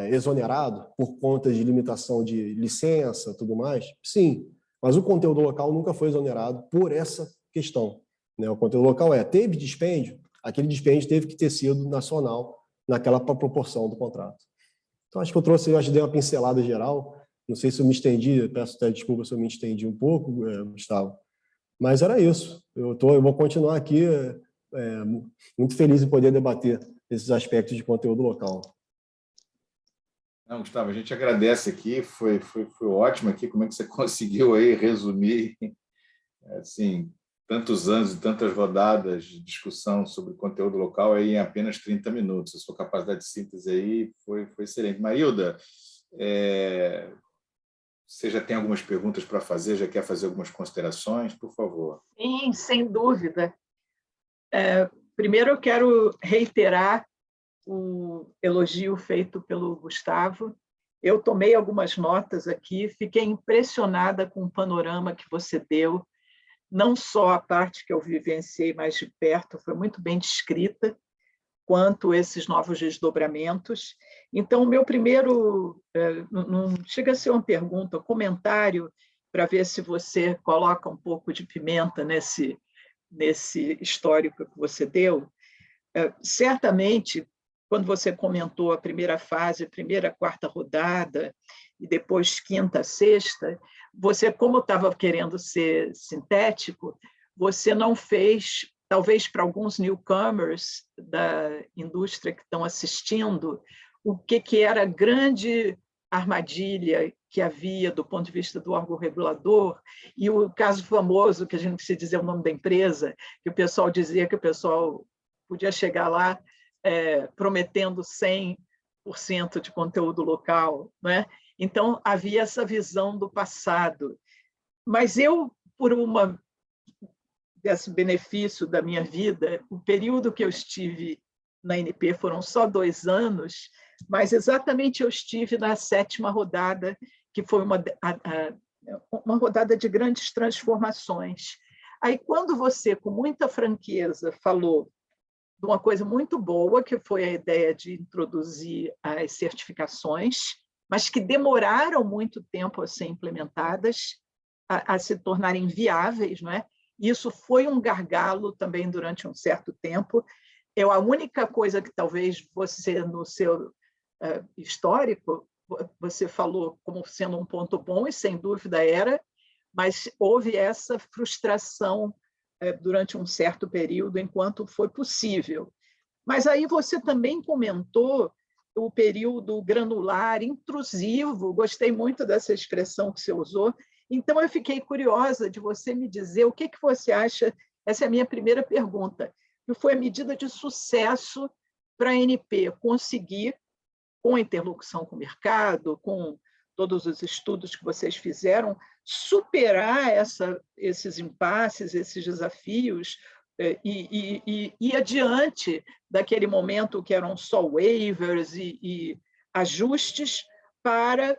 exonerado por conta de limitação de licença e tudo mais, sim, mas o conteúdo local nunca foi exonerado por essa questão, né? O conteúdo local teve dispêndio, aquele dispêndio teve que ter sido nacional naquela proporção do contrato. Então, acho que eu dei uma pincelada geral, não sei se eu me estendi, peço até desculpa se eu me estendi um pouco, Gustavo, mas era isso. Eu vou continuar aqui muito feliz em poder debater esses aspectos de conteúdo local. Não, Gustavo, a gente agradece aqui, foi ótimo aqui, como é que você conseguiu aí resumir, assim, tantos anos e tantas rodadas de discussão sobre conteúdo local aí em apenas 30 minutos. A sua capacidade de síntese aí foi excelente. Marilda, você já tem algumas perguntas para fazer, já quer fazer algumas considerações? Por favor. Sim, sem dúvida. Primeiro, eu quero reiterar o elogio feito pelo Gustavo. Eu tomei algumas notas aqui, fiquei impressionada com o panorama que você deu, não só a parte que eu vivenciei mais de perto, foi muito bem descrita, quanto esses novos desdobramentos. Então, o meu primeiro, não chega a ser uma pergunta, um comentário, para ver se você coloca um pouco de pimenta nesse histórico que você deu. Certamente, quando você comentou a primeira fase, primeira, quarta rodada, e depois quinta, sexta, você, como estava querendo ser sintético, você não fez, talvez para alguns newcomers da indústria que estão assistindo, o que era a grande armadilha que havia do ponto de vista do órgão regulador, e o caso famoso, que a gente não precisa dizer o nome da empresa, que o pessoal dizia que o pessoal podia chegar lá prometendo 100% de conteúdo local, né? Então, havia essa visão do passado. Mas eu, por desse benefício da minha vida, o período que eu estive na ANP foram só 2 anos, mas exatamente eu estive na 7ª rodada, que foi uma rodada de grandes transformações. Aí, quando você, com muita franqueza, falou de uma coisa muito boa, que foi a ideia de introduzir as certificações, mas que demoraram muito tempo a ser implementadas, a se tornarem viáveis, não é? Isso foi um gargalo também durante um certo tempo. A única coisa que talvez você, no seu histórico, você falou como sendo um ponto bom, e sem dúvida era, mas houve essa frustração durante um certo período, enquanto foi possível. Mas aí você também comentou o período granular, intrusivo, gostei muito dessa expressão que você usou. Então, eu fiquei curiosa de você me dizer o que você acha, essa é a minha primeira pergunta, que foi a medida de sucesso para a ANP conseguir, com a interlocução com o mercado, com todos os estudos que vocês fizeram, superar esses impasses, esses desafios, ir adiante daquele momento que eram só waivers e ajustes para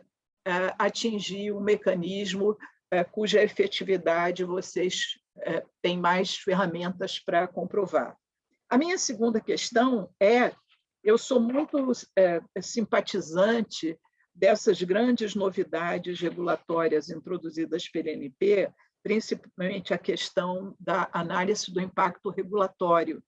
atingir um mecanismo cuja efetividade vocês têm mais ferramentas para comprovar. A minha segunda questão é, eu sou muito simpatizante dessas grandes novidades regulatórias introduzidas pela ANP, principalmente a questão da análise do impacto regulatório.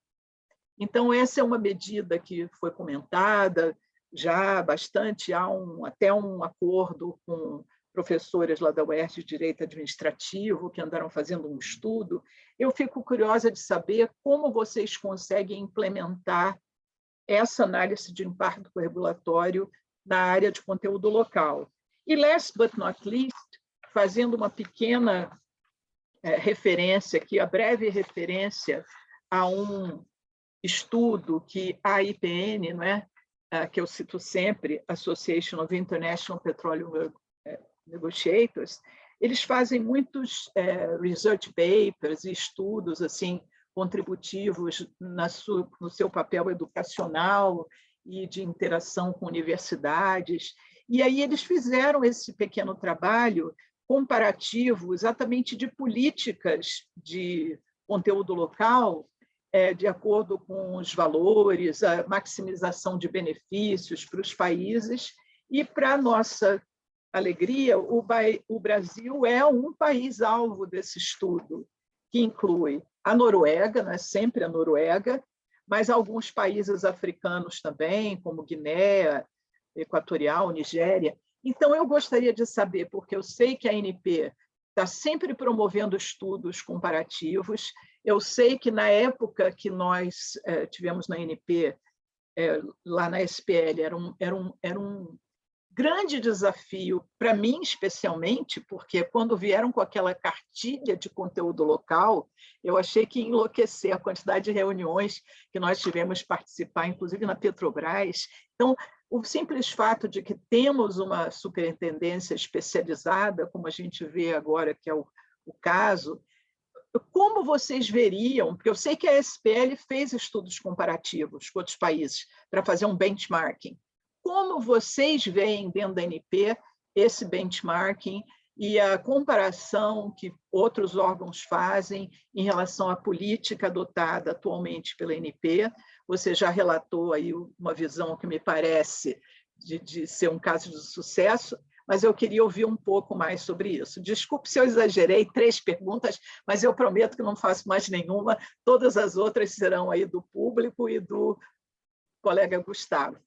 Então, essa é uma medida que foi comentada já bastante, há até um acordo com professores lá da UERJ de Direito Administrativo, que andaram fazendo um estudo. Eu fico curiosa de saber como vocês conseguem implementar essa análise de impacto regulatório na área de conteúdo local. E, last but not least, fazendo uma pequena referência aqui, a breve referência a um estudo que a IPN, não é? Que eu cito sempre, Association of International Petroleum Negotiators, eles fazem muitos research papers e estudos assim, contributivos no seu papel educacional e de interação com universidades. E aí eles fizeram esse pequeno trabalho comparativo exatamente de políticas de conteúdo local, de acordo com os valores, a maximização de benefícios para os países. E, para nossa alegria, o Brasil é um país-alvo desse estudo, que inclui a Noruega, não é sempre a Noruega, mas alguns países africanos também, como Guiné Equatorial, Nigéria. Então, eu gostaria de saber, porque eu sei que a ANP está sempre promovendo estudos comparativos, eu sei que na época que nós tivemos na ANP, lá na SPL, era um grande desafio, para mim especialmente, porque quando vieram com aquela cartilha de conteúdo local, eu achei que ia enlouquecer a quantidade de reuniões que nós tivemos participar, inclusive na Petrobras. Então, o simples fato de que temos uma superintendência especializada, como a gente vê agora, que é o caso, como vocês veriam, porque eu sei que a SPL fez estudos comparativos com outros países para fazer um benchmarking, como vocês veem dentro da ANP esse benchmarking e a comparação que outros órgãos fazem em relação à política adotada atualmente pela ANP? Você já relatou aí uma visão que me parece de ser um caso de sucesso, mas eu queria ouvir um pouco mais sobre isso. Desculpe se eu exagerei, 3 perguntas, mas eu prometo que não faço mais nenhuma. Todas as outras serão aí do público e do colega Gustavo.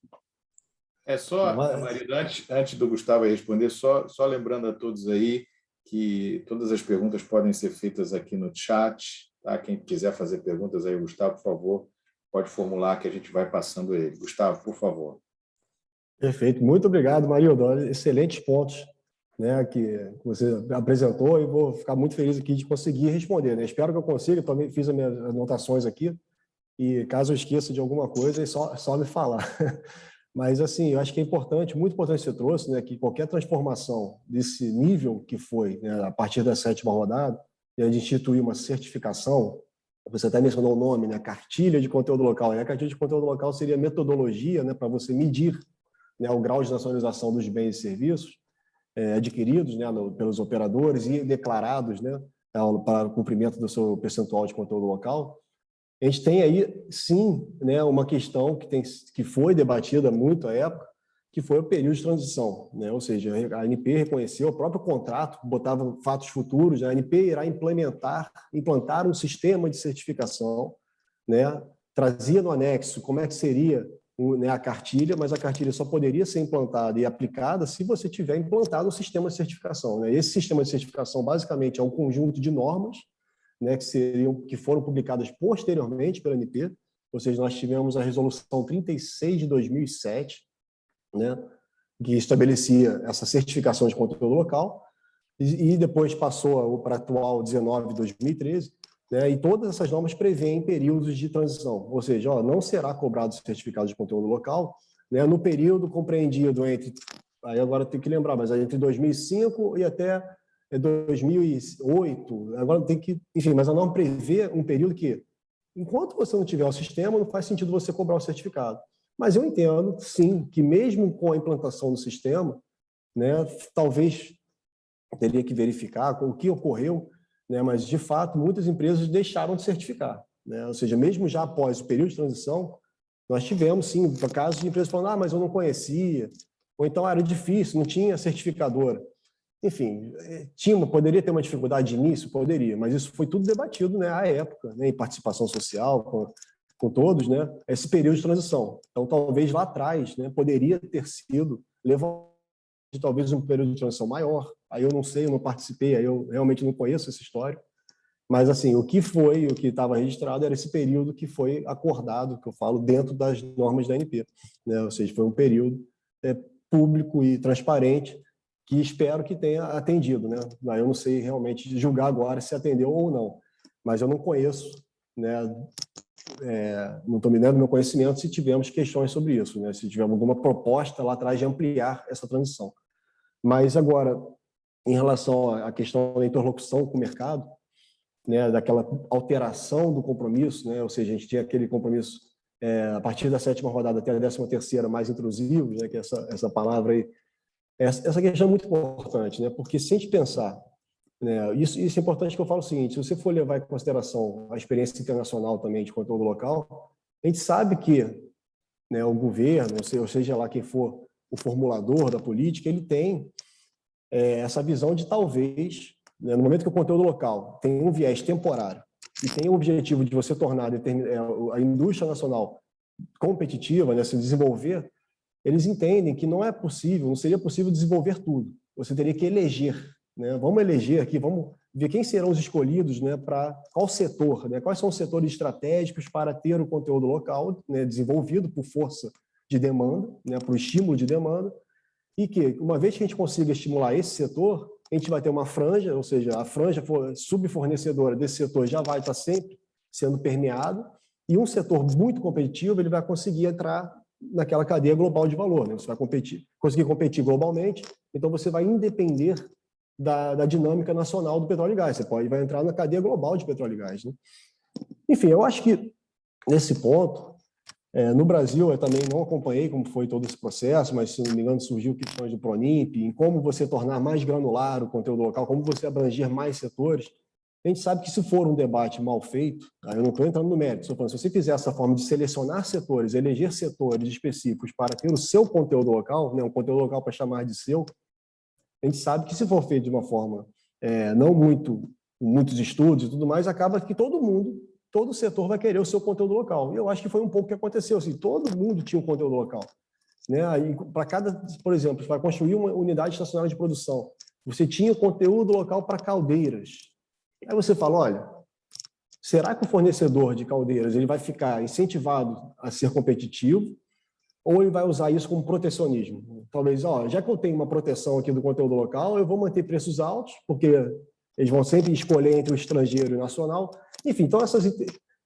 Só, Marida, antes do Gustavo responder, só lembrando a todos aí que todas as perguntas podem ser feitas aqui no chat. Tá? Quem quiser fazer perguntas aí, Gustavo, por favor, pode formular que a gente vai passando ele. Gustavo, por favor. Perfeito, muito obrigado, Marilda. Excelentes pontos, né, que você apresentou, e vou ficar muito feliz aqui de conseguir responder, né? Espero que eu consiga, também fiz as minhas anotações aqui, e caso eu esqueça de alguma coisa, é só me falar. Mas, assim, eu acho que é importante, muito importante que você trouxe, né, que qualquer transformação desse nível que foi, né, a partir da 7ª rodada, de instituir uma certificação, você até mencionou o nome, né, cartilha de conteúdo local, e a cartilha de conteúdo local seria a metodologia, né, para você medir, né, o grau de nacionalização dos bens e serviços adquiridos, né, pelos operadores e declarados, né, para o cumprimento do seu percentual de conteúdo local. A gente tem aí, sim, né, uma questão que foi debatida muito à época, que foi o período de transição, né? Ou seja, a ANP reconheceu, o próprio contrato botava fatos futuros, né? A ANP irá implantar um sistema de certificação, né? Trazia no anexo como é que seria, né, a cartilha, mas a cartilha só poderia ser implantada e aplicada se você tiver implantado o sistema de certificação, né? Esse sistema de certificação, basicamente, é um conjunto de normas, né, que foram publicadas posteriormente pela ANP, ou seja, nós tivemos a resolução 36 de 2007, né, que estabelecia essa certificação de conteúdo local, e depois passou para a atual 19 de 2013, né, e todas essas normas prevêem períodos de transição, ou seja, não será cobrado certificado de conteúdo local, né, no período compreendido entre, aí agora tem que lembrar, mas entre 2005 e até 2008, agora tem que, enfim, mas a norma prevê um período que Enquanto você não tiver o sistema, não faz sentido você cobrar o certificado. Mas eu entendo, sim, que mesmo com a implantação do sistema, né, talvez teria que verificar o que ocorreu, né, mas, de fato, muitas empresas deixaram de certificar, né? Ou seja, mesmo já após o período de transição, nós tivemos, sim, casos de empresas falando, mas eu não conhecia, ou então era difícil, não tinha certificadora. Enfim, poderia ter uma dificuldade de início? Poderia, mas isso foi tudo debatido, né, à época, né, em participação social, com todos, né, esse período de transição. Então, talvez lá atrás, né, poderia ter sido levado talvez um período de transição maior. Aí eu não sei, eu não participei, aí eu realmente não conheço essa história. Mas, assim, o que estava registrado era esse período que foi acordado, que eu falo, dentro das normas da ANP, né? Ou seja, foi um período público e transparente, que espero que tenha atendido, né? Eu não sei realmente julgar agora se atendeu ou não, mas eu não conheço, né? Não estou me dando meu conhecimento se tivemos questões sobre isso, né? Se tivemos alguma proposta lá atrás de ampliar essa transição. Mas agora, em relação à questão da interlocução com o mercado, né? Daquela alteração do compromisso, né? Ou seja, a gente tinha aquele compromisso a partir da 7ª rodada até a 13ª mais intrusivo, né? Que essa palavra aí. Essa questão é muito importante, né? Porque se a gente pensar, né, isso é importante que eu falo o seguinte: se você for levar em consideração a experiência internacional também de conteúdo local, a gente sabe que, né, o governo, ou seja lá quem for o formulador da política, ele tem essa visão de talvez, né, no momento que o conteúdo local tem um viés temporário e tem o objetivo de você tornar a indústria nacional competitiva, né, se desenvolver, eles entendem que não é possível, não seria possível desenvolver tudo. Você teria que eleger, né? Vamos eleger aqui, vamos ver quem serão os escolhidos, né, para qual setor, né? Quais são os setores estratégicos para ter o conteúdo local, né, desenvolvido por força de demanda, né, por estímulo de demanda, e que, uma vez que a gente consiga estimular esse setor, a gente vai ter uma franja, ou seja, a franja subfornecedora desse setor já vai estar sempre sendo permeado, e um setor muito competitivo ele vai conseguir entrar naquela cadeia global de valor, né? Você vai conseguir competir globalmente, então você vai independer da dinâmica nacional do petróleo e gás. Você vai entrar na cadeia global de petróleo e gás, né? Enfim, eu acho que nesse ponto, no Brasil, eu também não acompanhei como foi todo esse processo, mas, se não me engano, surgiu questões do PRONIMP, em como você tornar mais granular o conteúdo local, como você abranger mais setores. A gente sabe que, se for um debate mal feito, eu não estou entrando no mérito, estou falando, se você fizer essa forma de selecionar setores, eleger setores específicos para ter o seu conteúdo local, né, um conteúdo local para chamar de seu, a gente sabe que, se for feito de uma forma não muitos estudos e tudo mais, acaba que todo setor vai querer o seu conteúdo local. E eu acho que foi um pouco o que aconteceu. Assim, todo mundo tinha um conteúdo local, né? Aí, para cada, por exemplo, para construir uma unidade estacionária de produção, você tinha o conteúdo local para caldeiras. Aí você fala, olha, será que o fornecedor de caldeiras ele vai ficar incentivado a ser competitivo ou ele vai usar isso como protecionismo? Talvez, já que eu tenho uma proteção aqui do conteúdo local, eu vou manter preços altos, porque eles vão sempre escolher entre o estrangeiro e o nacional. Enfim, então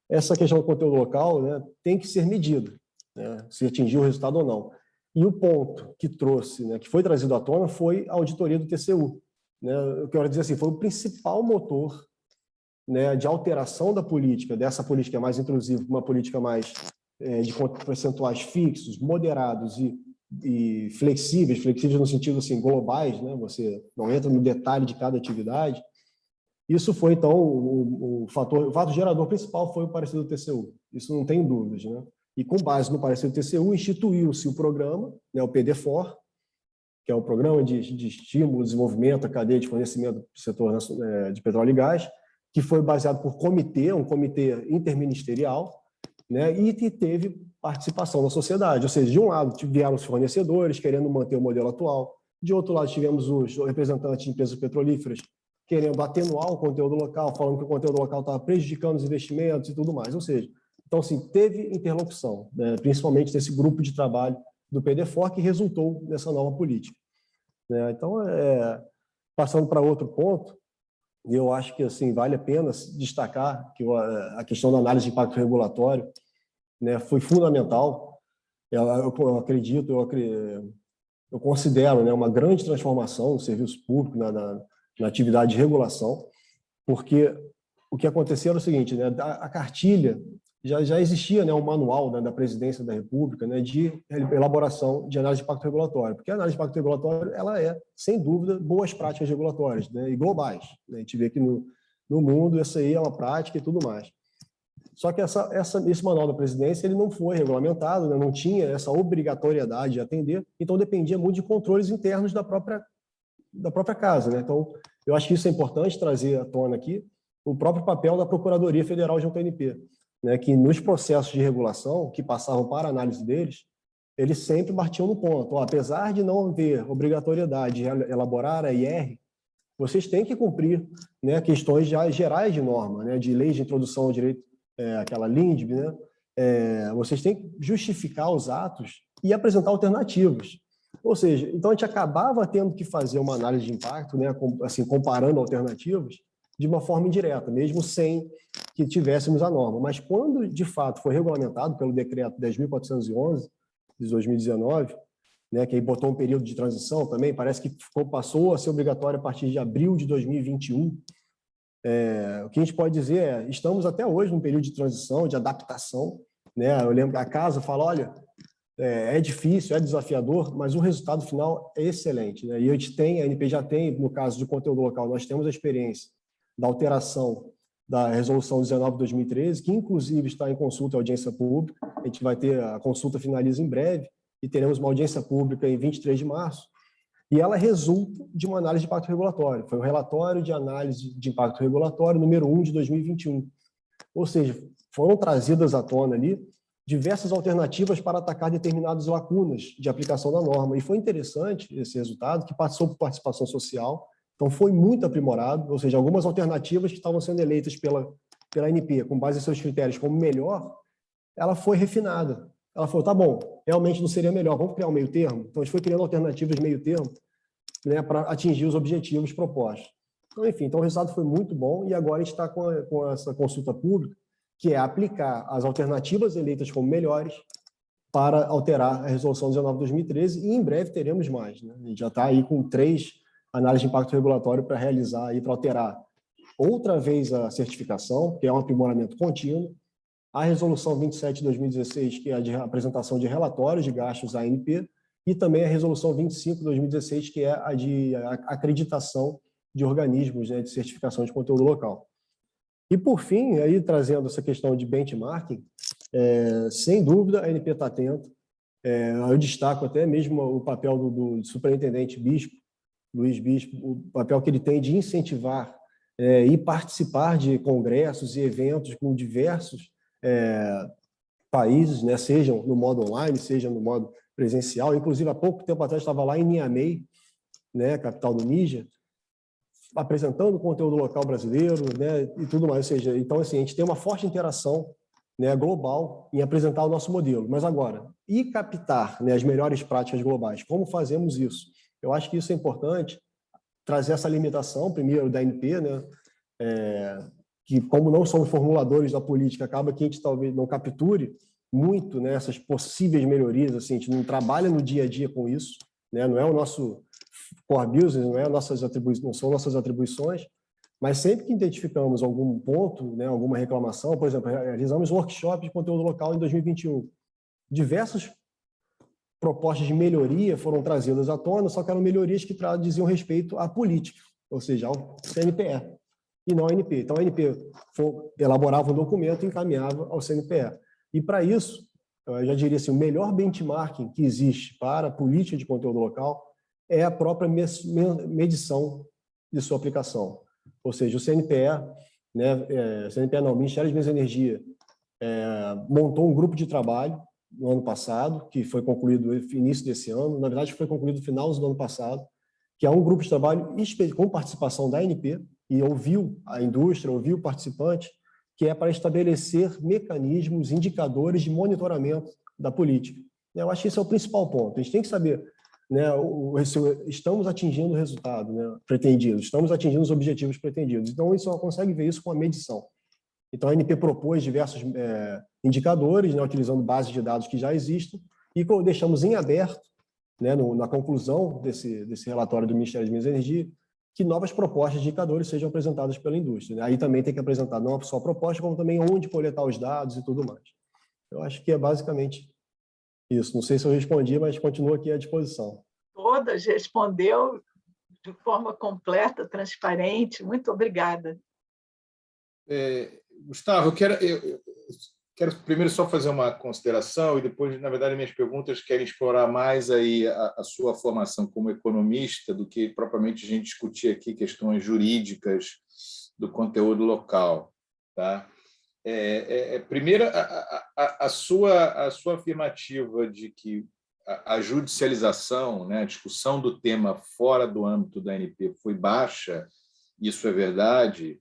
essa questão do conteúdo local, né, tem que ser medida, né, se atingir o resultado ou não. E o ponto que trouxe, né, que foi trazido à tona, foi a auditoria do TCU. Né? Eu quero dizer assim, foi o principal motor, né, de alteração da política, dessa política mais intrusiva, uma política mais de percentuais fixos, moderados e flexíveis no sentido assim, globais, né? Você não entra no detalhe de cada atividade. Isso foi, então, o fato gerador principal foi o parecer do TCU. Isso não tem dúvidas, né? E, com base no parecer do TCU, instituiu-se o programa, né, o PDFOR, que é o Programa de Estímulo, Desenvolvimento da Cadeia de Fornecimento do Setor de Petróleo e Gás, que foi baseado por um comitê interministerial, né, e que teve participação da sociedade. Ou seja, de um lado vieram os fornecedores querendo manter o modelo atual, de outro lado tivemos os representantes de empresas petrolíferas querendo atenuar o conteúdo local, falando que o conteúdo local estava prejudicando os investimentos e tudo mais. Ou seja, então, assim, teve interlocução, né, principalmente desse grupo de trabalho do PDFOR, que resultou nessa nova política. Né? Então, passando para outro ponto, eu acho que assim, vale a pena destacar que a questão da análise de impacto regulatório, né, foi fundamental. Eu acredito, eu considero, né, uma grande transformação no serviço público, na atividade de regulação, porque o que aconteceu era o seguinte, né, a cartilha já existia, né, um manual, né, da Presidência da República, né, de elaboração de análise de impacto regulatório, porque a análise de impacto regulatório ela é, sem dúvida, boas práticas regulatórias, né, e globais. Né? A gente vê que no mundo isso aí é uma prática e tudo mais. Só que esse manual da Presidência ele não foi regulamentado, né, não tinha essa obrigatoriedade de atender, então dependia muito de controles internos da própria casa. Né? Então, eu acho que isso é importante trazer à tona aqui, o próprio papel da Procuradoria Federal junto à ANP, né, que nos processos de regulação que passavam para a análise deles, eles sempre batiam no ponto. Ó, apesar de não haver obrigatoriedade de elaborar a IR, vocês têm que cumprir, né, questões já gerais de norma, né, de leis de introdução ao direito, aquela LINDB, né, vocês têm que justificar os atos e apresentar alternativas. Ou seja, então a gente acabava tendo que fazer uma análise de impacto, né, assim, comparando alternativas, de uma forma indireta, mesmo sem que tivéssemos a norma. Mas quando, de fato, foi regulamentado pelo decreto 10.411, de 2019, né, que aí botou um período de transição também, parece que passou a ser obrigatório a partir de abril de 2021, o que a gente pode dizer é, estamos até hoje num período de transição, de adaptação, né? Eu lembro que a casa fala, olha, é difícil, é desafiador, mas o resultado final é excelente. Né? E a ANP já tem, no caso de conteúdo local, nós temos a experiência da alteração da Resolução 19 de 2013, que inclusive está em consulta e audiência pública. A gente vai ter, a consulta finaliza em breve, e teremos uma audiência pública em 23 de março, e ela resulta de uma análise de impacto regulatório. Foi o relatório de análise de impacto regulatório número 1 de 2021. Ou seja, foram trazidas à tona ali diversas alternativas para atacar determinadas lacunas de aplicação da norma. E foi interessante esse resultado, que passou por participação social, então foi muito aprimorado, ou seja, algumas alternativas que estavam sendo eleitas pela ANP, com base em seus critérios como melhor, ela foi refinada. Ela falou, tá bom, realmente não seria melhor, vamos criar um meio termo? Então a gente foi criando alternativas de meio termo, né, para atingir os objetivos propostos. Então, enfim, então o resultado foi muito bom e agora a gente está com essa consulta pública, que é aplicar as alternativas eleitas como melhores para alterar a Resolução 19 de 2013 e em breve teremos mais. Né? A gente já está aí com 3 análises de impacto regulatório para realizar e para alterar outra vez a certificação, que é um aprimoramento contínuo, a Resolução 27 de 2016, que é a de apresentação de relatórios de gastos à ANP, e também a Resolução 25 de 2016, que é a de acreditação de organismos, né, de certificação de conteúdo local. E, por fim, aí, trazendo essa questão de benchmarking, sem dúvida, a ANP está atenta. Eu destaco até mesmo o papel do superintendente Bispo, Luiz Bispo, o papel que ele tem de incentivar e participar de congressos e eventos com diversos países, né, sejam no modo online, seja no modo presencial. Inclusive, há pouco tempo atrás, estava lá em Niamey, né, capital do Níger, apresentando conteúdo local brasileiro, né, e tudo mais. Ou seja, então, assim, a gente tem uma forte interação, né, global em apresentar o nosso modelo. Mas agora, e captar, né, as melhores práticas globais? Como fazemos isso? Eu acho que isso é importante, trazer essa limitação, primeiro, da ANP, né, que, como não somos formuladores da política, acaba que a gente talvez não capture muito, né, essas possíveis melhorias, assim, a gente não trabalha no dia a dia com isso, né, não é o nosso core business, não são nossas atribuições, mas sempre que identificamos algum ponto, né, alguma reclamação, por exemplo, realizamos workshop de conteúdo local em 2021, diversas propostas de melhoria foram trazidas à tona, só que eram melhorias que diziam respeito à política, ou seja, ao CNPE, e não à ANP. Então, a ANP elaborava um documento e encaminhava ao CNPE. E, para isso, eu já diria assim, o melhor benchmarking que existe para a política de conteúdo local é a própria medição de sua aplicação. Ou seja, o CNPE, né, CNPE não, o Ministério de Minas e Energia, montou um grupo de trabalho no ano passado, que foi concluído no início desse ano, na verdade foi concluído no final do ano passado, que é um grupo de trabalho com participação da ANP, e ouviu a indústria, ouviu o participante, que é para estabelecer mecanismos, indicadores de monitoramento da política. Eu acho que esse é o principal ponto. A gente tem que saber, né, se estamos atingindo o resultado, né, pretendido, estamos atingindo os objetivos pretendidos. Então, a gente só consegue ver isso com a medição. Então, a ANP propôs diversos indicadores, né, utilizando bases de dados que já existem, e deixamos em aberto, né, na conclusão desse relatório do Ministério de Minas e Energia, que novas propostas de indicadores sejam apresentadas pela indústria, né? Aí também tem que apresentar não só a proposta, como também onde coletar os dados e tudo mais. Eu acho que é basicamente isso. Não sei se eu respondi, mas continuo aqui à disposição. Todas respondeu de forma completa, transparente. Muito obrigada. Gustavo, eu quero primeiro só fazer uma consideração e depois, na verdade, minhas perguntas querem explorar mais aí a sua formação como economista do que propriamente a gente discutir aqui questões jurídicas do conteúdo local, tá? Primeiro, a sua afirmativa de que a judicialização, né, a discussão do tema fora do âmbito da ANP foi baixa, isso é verdade.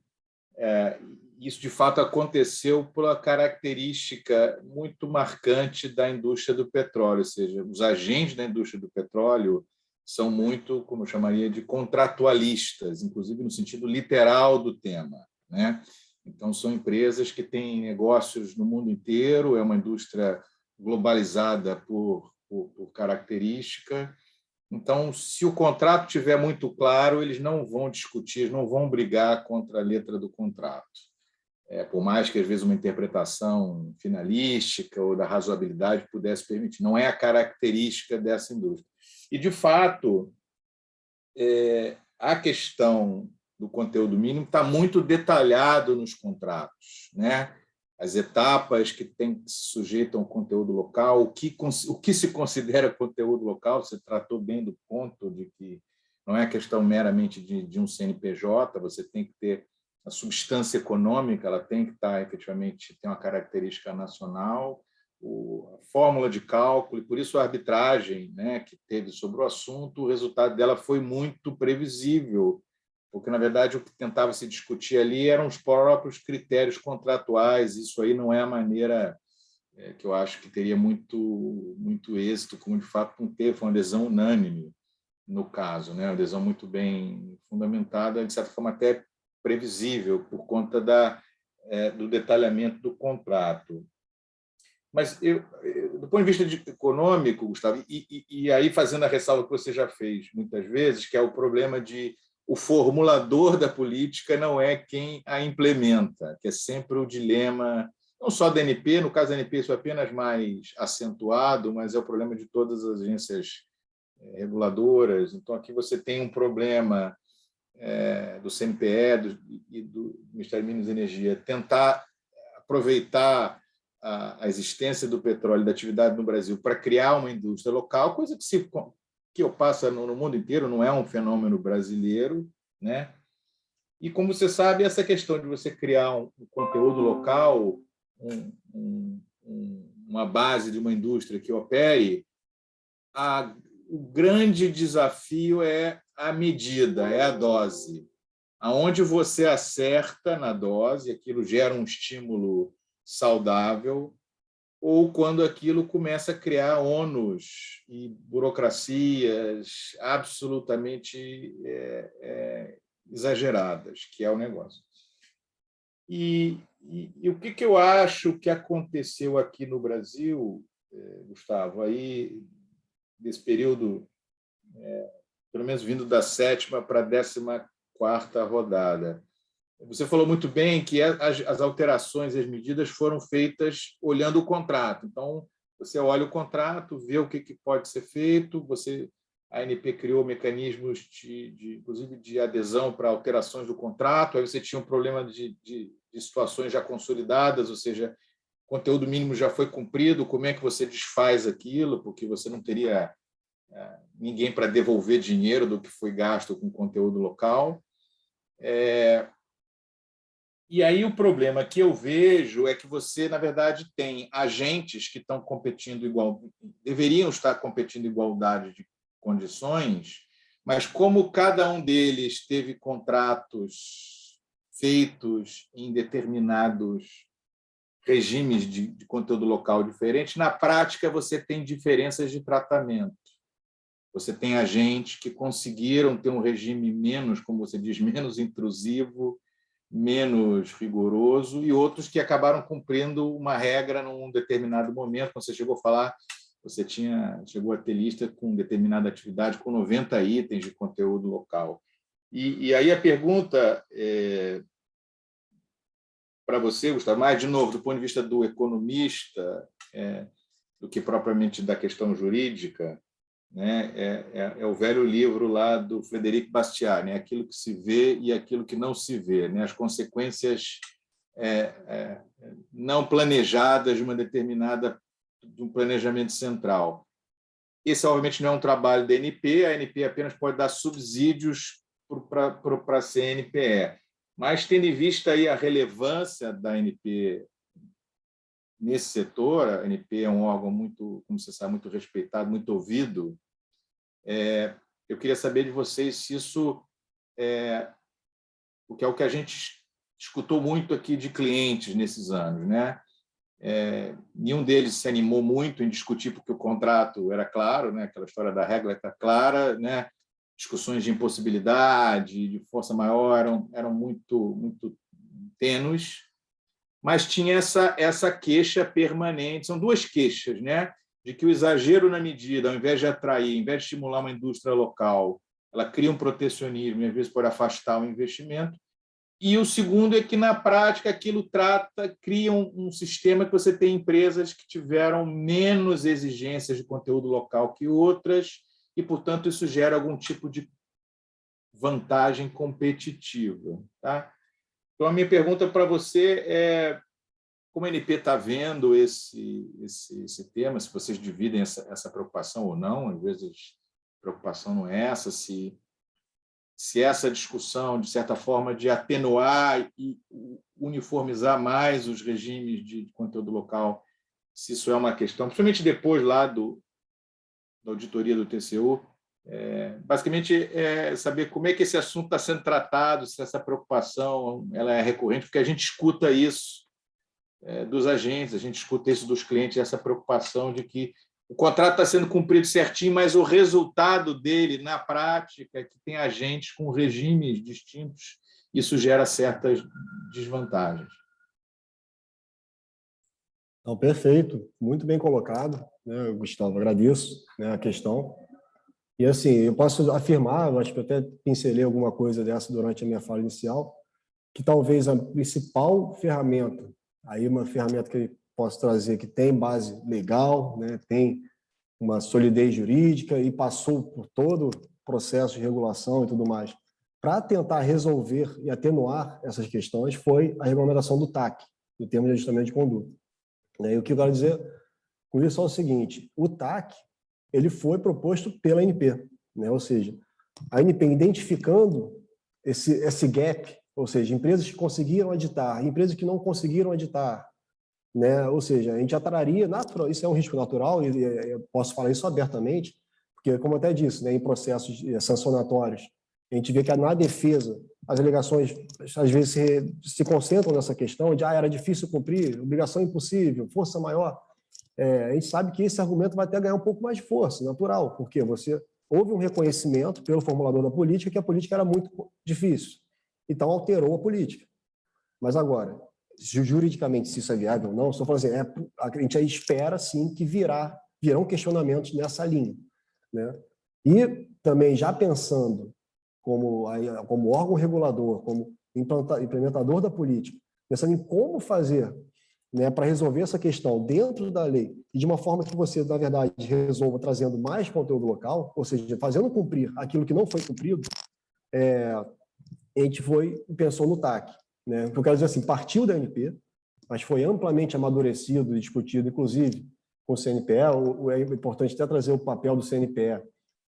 Isso, de fato, aconteceu pela característica muito marcante da indústria do petróleo, ou seja, os agentes da indústria do petróleo são muito, como eu chamaria, de contratualistas, inclusive no sentido literal do tema, né? Então, são empresas que têm negócios no mundo inteiro, é uma indústria globalizada por característica. Então, se o contrato estiver muito claro, eles não vão discutir, não vão brigar contra a letra do contrato. Por mais que, às vezes, uma interpretação finalística ou da razoabilidade pudesse permitir. Não é a característica dessa indústria. E, de fato, a questão do conteúdo mínimo está muito detalhado nos contratos, né? As etapas que se sujeitam ao conteúdo local, o que se considera conteúdo local. Você tratou bem do ponto de que não é questão meramente de um CNPJ, você tem que ter a substância econômica, ela tem que estar efetivamente, tem uma característica nacional, a fórmula de cálculo, e por isso a arbitragem, né, que teve sobre o assunto, o resultado dela foi muito previsível, porque, na verdade, o que tentava se discutir ali eram os próprios critérios contratuais. Isso aí não é a maneira que eu acho que teria muito êxito, como, de fato, não teve, foi uma adesão unânime no caso, né? Uma adesão muito bem fundamentada, de certa forma até previsível, por conta do detalhamento do contrato. Mas, do ponto de vista econômico, Gustavo, e aí fazendo a ressalva que você já fez muitas vezes, que é o problema de o formulador da política não é quem a implementa, que é sempre o dilema, não só da ANP, no caso da ANP isso é apenas mais acentuado, mas é o problema de todas as agências reguladoras. Então, aqui você tem um problema do CNPE e do Ministério de Minas e Energia tentar aproveitar a existência do petróleo e da atividade no Brasil para criar uma indústria local, coisa que passa no mundo inteiro, não é um fenômeno brasileiro, né? E, como você sabe, essa questão de você criar um conteúdo local, uma base de uma indústria que opere, o grande desafio é a medida, é a dose. Aonde você acerta na dose, aquilo gera um estímulo saudável, ou quando aquilo começa a criar ônus e burocracias absolutamente exageradas, que é o negócio. E o que eu acho que aconteceu aqui no Brasil, Gustavo, aí, nesse período, pelo menos vindo da 7ª para a 14ª rodada, você falou muito bem que as alterações e as medidas foram feitas olhando o contrato. Então, você olha o contrato, vê o que pode ser feito, a ANP criou mecanismos, inclusive, de adesão para alterações do contrato, aí você tinha um problema de situações já consolidadas, ou seja, o conteúdo mínimo já foi cumprido, como é que você desfaz aquilo, porque você não teria ninguém para devolver dinheiro do que foi gasto com conteúdo local. E aí o problema que eu vejo é que você, na verdade, tem agentes que estão competindo deveriam estar competindo em igualdade de condições, mas como cada um deles teve contratos feitos em determinados regimes de conteúdo local diferentes, na prática você tem diferenças de tratamento. Você tem agentes que conseguiram ter um regime menos, como você diz, menos intrusivo, menos rigoroso, e outros que acabaram cumprindo uma regra num determinado momento. Quando você chegou a falar, você chegou a ter lista com determinada atividade com 90 itens de conteúdo local. E aí a pergunta para você, Gustavo, mais de novo, do ponto de vista do economista, do que propriamente da questão jurídica, né? É o velho livro lá do Frederic Bastiat, né? Aquilo que se vê e aquilo que não se vê, né? As consequências não planejadas de um planejamento central. Esse, obviamente, não é um trabalho da ANP, a ANP apenas pode dar subsídios para a CNPE. Mas, tendo em vista aí a relevância da ANP nesse setor, a ANP é um órgão muito, como você sabe, muito respeitado, muito ouvido, eu queria saber de vocês se isso porque é o que a gente escutou muito aqui de clientes nesses anos, né? Nenhum deles se animou muito em discutir porque o contrato era claro, né? Aquela história da regra está clara, né? Discussões de impossibilidade, de força maior eram muito tênues, mas tinha essa queixa permanente. São duas queixas, né? De que o exagero na medida, ao invés de atrair, ao invés de estimular uma indústria local, ela cria um protecionismo e, às vezes, pode afastar o investimento. E o segundo é que, na prática, aquilo cria um sistema que você tem empresas que tiveram menos exigências de conteúdo local que outras e, portanto, isso gera algum tipo de vantagem competitiva. Tá? Então, a minha pergunta para você é como a ANP está vendo esse tema, se vocês dividem essa preocupação ou não, às vezes a preocupação não é essa, se essa discussão, de certa forma, de atenuar e uniformizar mais os regimes de conteúdo local, se isso é uma questão, principalmente depois lá da auditoria do TCU, basicamente saber como é que esse assunto está sendo tratado, se essa preocupação ela é recorrente, porque a gente escuta isso dos agentes, a gente escuta isso dos clientes, essa preocupação de que o contrato está sendo cumprido certinho, mas o resultado dele, na prática, é que tem agentes com regimes distintos, isso gera certas desvantagens. Então, perfeito, muito bem colocado, né, Gustavo? Agradeço, né, a questão. E, assim, eu posso afirmar, acho que eu até pincelei alguma coisa dessa durante a minha fala inicial, que talvez a principal ferramenta, aí uma ferramenta que eu posso trazer que tem base legal, né, tem uma solidez jurídica e passou por todo o processo de regulação e tudo mais, para tentar resolver e atenuar essas questões, foi a regulamentação do TAC, do Termo de Ajustamento de Conduta. E o que eu quero dizer com isso é o seguinte: o TAC ele foi proposto pela ANP, né? Ou seja, a ANP identificando esse gap, ou seja, empresas que conseguiram editar, empresas que não conseguiram editar, né? Ou seja, a gente atraria, isso é um risco natural, e eu posso falar isso abertamente, porque, como eu até disse, né, em processos sancionatórios, a gente vê que na defesa as alegações, às vezes, se concentram nessa questão de era difícil cumprir, obrigação impossível, força maior. A gente sabe que esse argumento vai até ganhar um pouco mais de força, natural, porque houve um reconhecimento pelo formulador da política que a política era muito difícil, então alterou a política. Mas agora, juridicamente, se isso é viável ou não, estou falando assim, a gente espera, sim, que virão questionamentos nessa linha, né? E também, já pensando como órgão regulador, como implementador da política, pensando em como fazer, né, para resolver essa questão dentro da lei e de uma forma que você, na verdade, resolva trazendo mais conteúdo local, ou seja, fazendo cumprir aquilo que não foi cumprido, a gente pensou no TAC. Né? Eu quero dizer assim, partiu da ANP, mas foi amplamente amadurecido e discutido, inclusive, com o CNPE. É importante até trazer o papel do CNPE,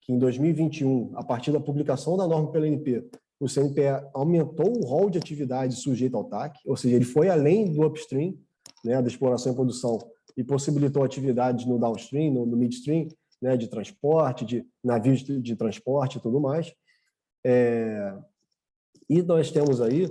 que em 2021, a partir da publicação da norma pela ANP, o CNPE aumentou o rol de atividades sujeitas ao TAC, ou seja, ele foi além do upstream, né, da exploração e produção, e possibilitou atividades no downstream, no midstream, né, de transporte, de navios de transporte e tudo mais. E nós temos aí,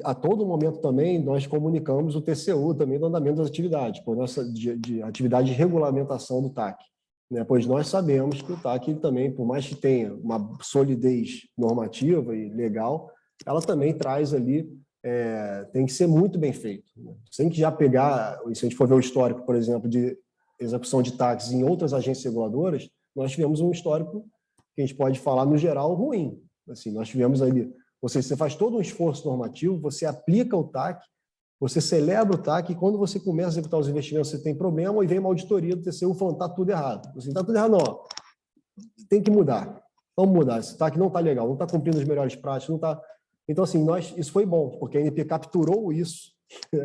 a todo momento também, nós comunicamos o TCU também do andamento das atividades, por nossa de atividade de regulamentação do TAC. Né? Pois nós sabemos que o TAC também, por mais que tenha uma solidez normativa e legal, ela também traz ali, tem que ser muito bem feito. Né? Sem que já pegar, se a gente for ver o histórico, por exemplo, de execução de TACs em outras agências reguladoras, nós tivemos um histórico que a gente pode falar, no geral, ruim. Assim, nós tivemos ali, ou seja, você faz todo um esforço normativo, você aplica o TAC, você celebra o TAC, e quando você começa a executar os investimentos, você tem problema, e vem uma auditoria do TCU falando que está tudo errado. Assim, está tudo errado, não. Ó. Tem que mudar. Vamos mudar. Esse TAC não está legal, não está cumprindo as melhores práticas, não está... Então, assim, isso foi bom, porque a ANP capturou isso,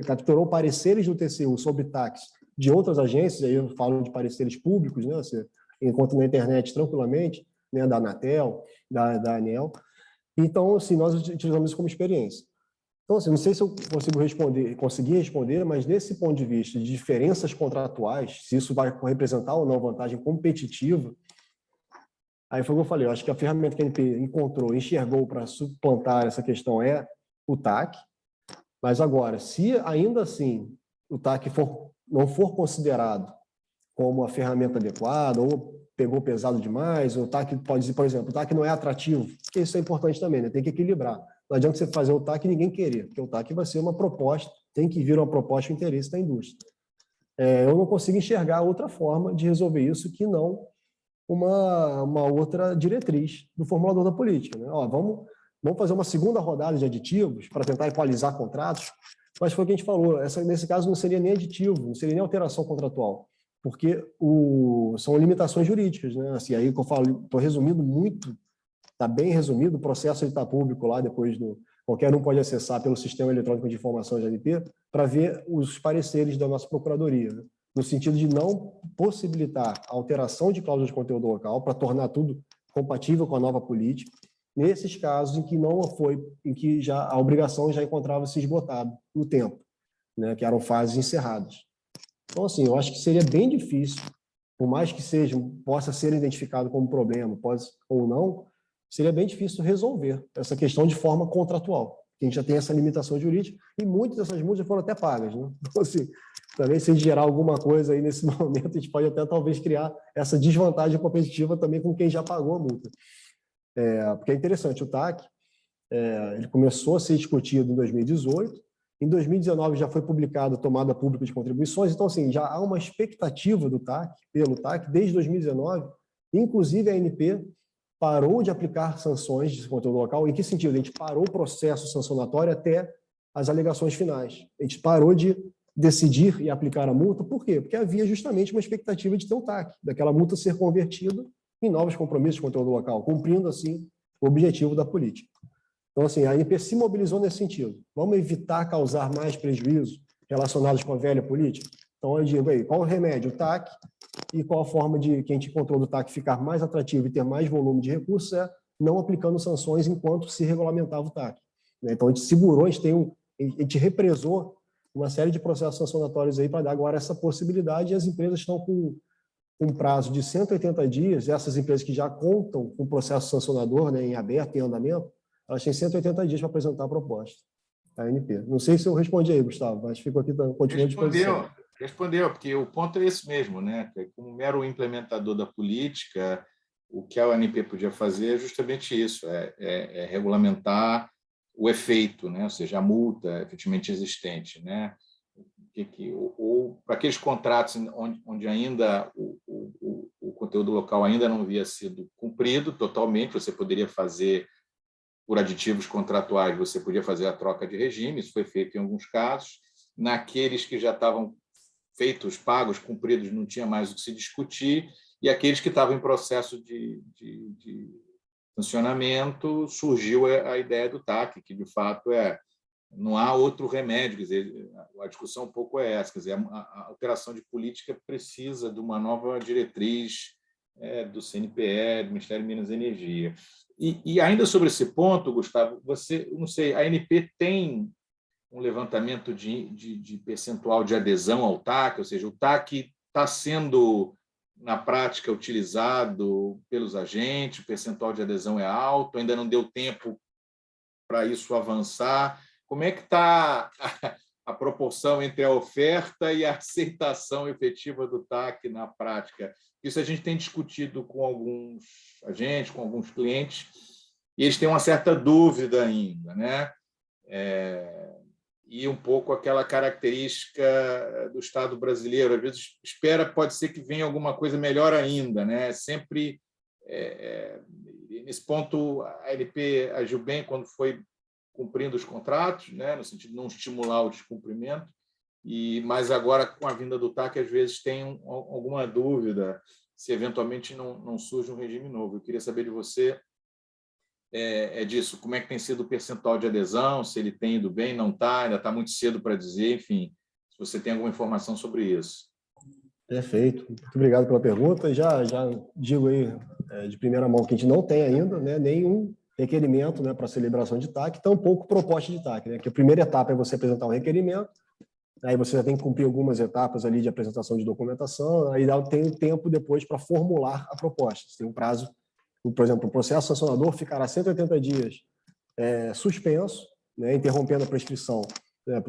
capturou pareceres do TCU sobre TACs de outras agências, aí eu falo de pareceres públicos, né? Você encontra na internet tranquilamente, né? Da Anatel, da ANEEL. Então, assim, nós utilizamos isso como experiência. Então, assim, não sei se eu consegui responder, mas nesse ponto de vista de diferenças contratuais, se isso vai representar ou não vantagem competitiva, aí foi o que eu falei, eu acho que a ferramenta que a ANP encontrou, enxergou para suplantar essa questão é o TAC, mas agora, se ainda assim o TAC não for considerado como a ferramenta adequada, ou pegou pesado demais, ou o TAC pode dizer, por exemplo, o TAC não é atrativo, porque isso é importante também, né? Tem que equilibrar. Não adianta você fazer o TAC e ninguém querer, porque o TAC vai ser uma proposta, tem que vir uma proposta de interesse da indústria. Eu não consigo enxergar outra forma de resolver isso que não uma outra diretriz do formulador da política. Né? Ó, vamos fazer uma segunda rodada de aditivos para tentar equalizar contratos, mas foi o que a gente falou, nesse caso não seria nem aditivo, não seria nem alteração contratual, porque são limitações jurídicas. Né? Assim, aí que eu falo, estou resumindo muito, está bem resumido, o processo está público lá, depois qualquer um pode acessar pelo Sistema Eletrônico de Informação de ANP para ver os pareceres da nossa Procuradoria, né? No sentido de não possibilitar a alteração de cláusulas de conteúdo local para tornar tudo compatível com a nova política, nesses casos em que já a obrigação já encontrava-se esgotada no tempo, né, que eram fases encerradas. Então, assim, eu acho que seria bem difícil, por mais que possa ser identificado como problema, ou não, seria bem difícil resolver essa questão de forma contratual. A gente já tem essa limitação jurídica e muitas dessas multas foram até pagas. Né? Então, assim, também se gerar alguma coisa aí nesse momento, a gente pode até talvez criar essa desvantagem competitiva também com quem já pagou a multa. Porque é interessante, o TAC ele começou a ser discutido em 2018, em 2019 já foi publicado a tomada pública de contribuições, então assim, já há uma expectativa do TAC, pelo TAC, desde 2019, inclusive a ANP parou de aplicar sanções de conteúdo local. Em que sentido? A gente parou o processo sancionatório até as alegações finais. A gente parou de decidir e aplicar a multa. Por quê? Porque havia justamente uma expectativa de ter um TAC, daquela multa ser convertida em novos compromissos de conteúdo local, cumprindo, assim, o objetivo da política. Então, assim, a ANP se mobilizou nesse sentido. Vamos evitar causar mais prejuízo relacionados com a velha política? Então, eu digo aí, qual o remédio? O TAC. E qual a forma de que a gente encontrou do TAC ficar mais atrativo e ter mais volume de recursos é não aplicando sanções enquanto se regulamentava o TAC. Então, a gente segurou, a gente represou uma série de processos sancionatórios aí para dar agora essa possibilidade, e as empresas estão com um prazo de 180 dias, essas empresas que já contam com o processo sancionador, né, em aberto, em andamento, elas têm 180 dias para apresentar a proposta da ANP. Não sei se eu respondi aí, Gustavo, mas fico aqui, continuo à disposição. Respondeu, porque o ponto é esse mesmo, né? Como mero implementador da política, o que a ANP podia fazer é justamente isso, é regulamentar o efeito, né? Ou seja, a multa efetivamente existente, né? Ou para aqueles contratos onde ainda o conteúdo local ainda não havia sido cumprido totalmente, você poderia fazer, por aditivos contratuais, você podia fazer a troca de regime, isso foi feito em alguns casos. Naqueles que já estavam feitos, pagos, cumpridos, não tinha mais o que se discutir, e aqueles que estavam em processo de funcionamento, surgiu a ideia do TAC, que, de fato, não há outro remédio. Quer dizer, a discussão um pouco é essa, quer dizer, a alteração de política precisa de uma nova diretriz do CNPE, do Ministério de Minas e Energia. E ainda sobre esse ponto, Gustavo, não sei, a ANP tem um levantamento de percentual de adesão ao TAC, ou seja, o TAC está sendo, na prática, utilizado pelos agentes, o percentual de adesão é alto, ainda não deu tempo para isso avançar. Como é que está a proporção entre a oferta e a aceitação efetiva do TAC na prática? Isso a gente tem discutido com alguns agentes, com alguns clientes, e eles têm uma certa dúvida ainda, né? E um pouco aquela característica do Estado brasileiro. Às vezes pode ser que venha alguma coisa melhor ainda, né? Sempre E nesse ponto, a ANP agiu bem quando foi cumprindo os contratos, né, no sentido de não estimular o descumprimento, mas agora, com a vinda do TAC, às vezes tem alguma dúvida se eventualmente não surge um regime novo. Eu queria saber de você disso, como é que tem sido o percentual de adesão, se ele tem ido bem, não está, ainda está muito cedo para dizer, enfim, se você tem alguma informação sobre isso. Perfeito. Muito obrigado pela pergunta. Já digo aí de primeira mão que a gente não tem ainda, né, nenhum requerimento, né, para celebração de TAC, tampouco proposta de TAC, né, que a primeira etapa é você apresentar um requerimento, aí você já tem que cumprir algumas etapas ali de apresentação de documentação, aí tem um tempo depois para formular a proposta. Você tem um prazo, por exemplo, o processo sancionador ficará 180 dias suspenso, né, interrompendo a prescrição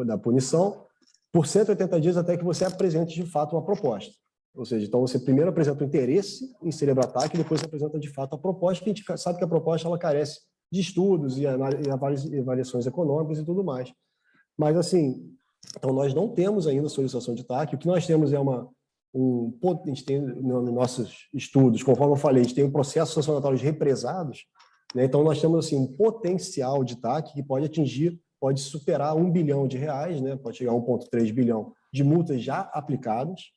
da punição, por 180 dias até que você apresente de fato uma proposta. Ou seja, então você primeiro apresenta o interesse em celebrar TAC e depois você apresenta de fato a proposta, que a gente sabe que a proposta ela carece de estudos e avaliações econômicas e tudo mais. Mas, assim, então nós não temos ainda solicitação de TAC, o que nós temos é a gente tem nos nossos estudos, conforme eu falei, a gente tem um processo sancionatórios represados, né? Então nós temos assim, um potencial de TAC que pode superar R$1 bilhão, né? Pode chegar a 1,3 bilhão de multas já aplicadas,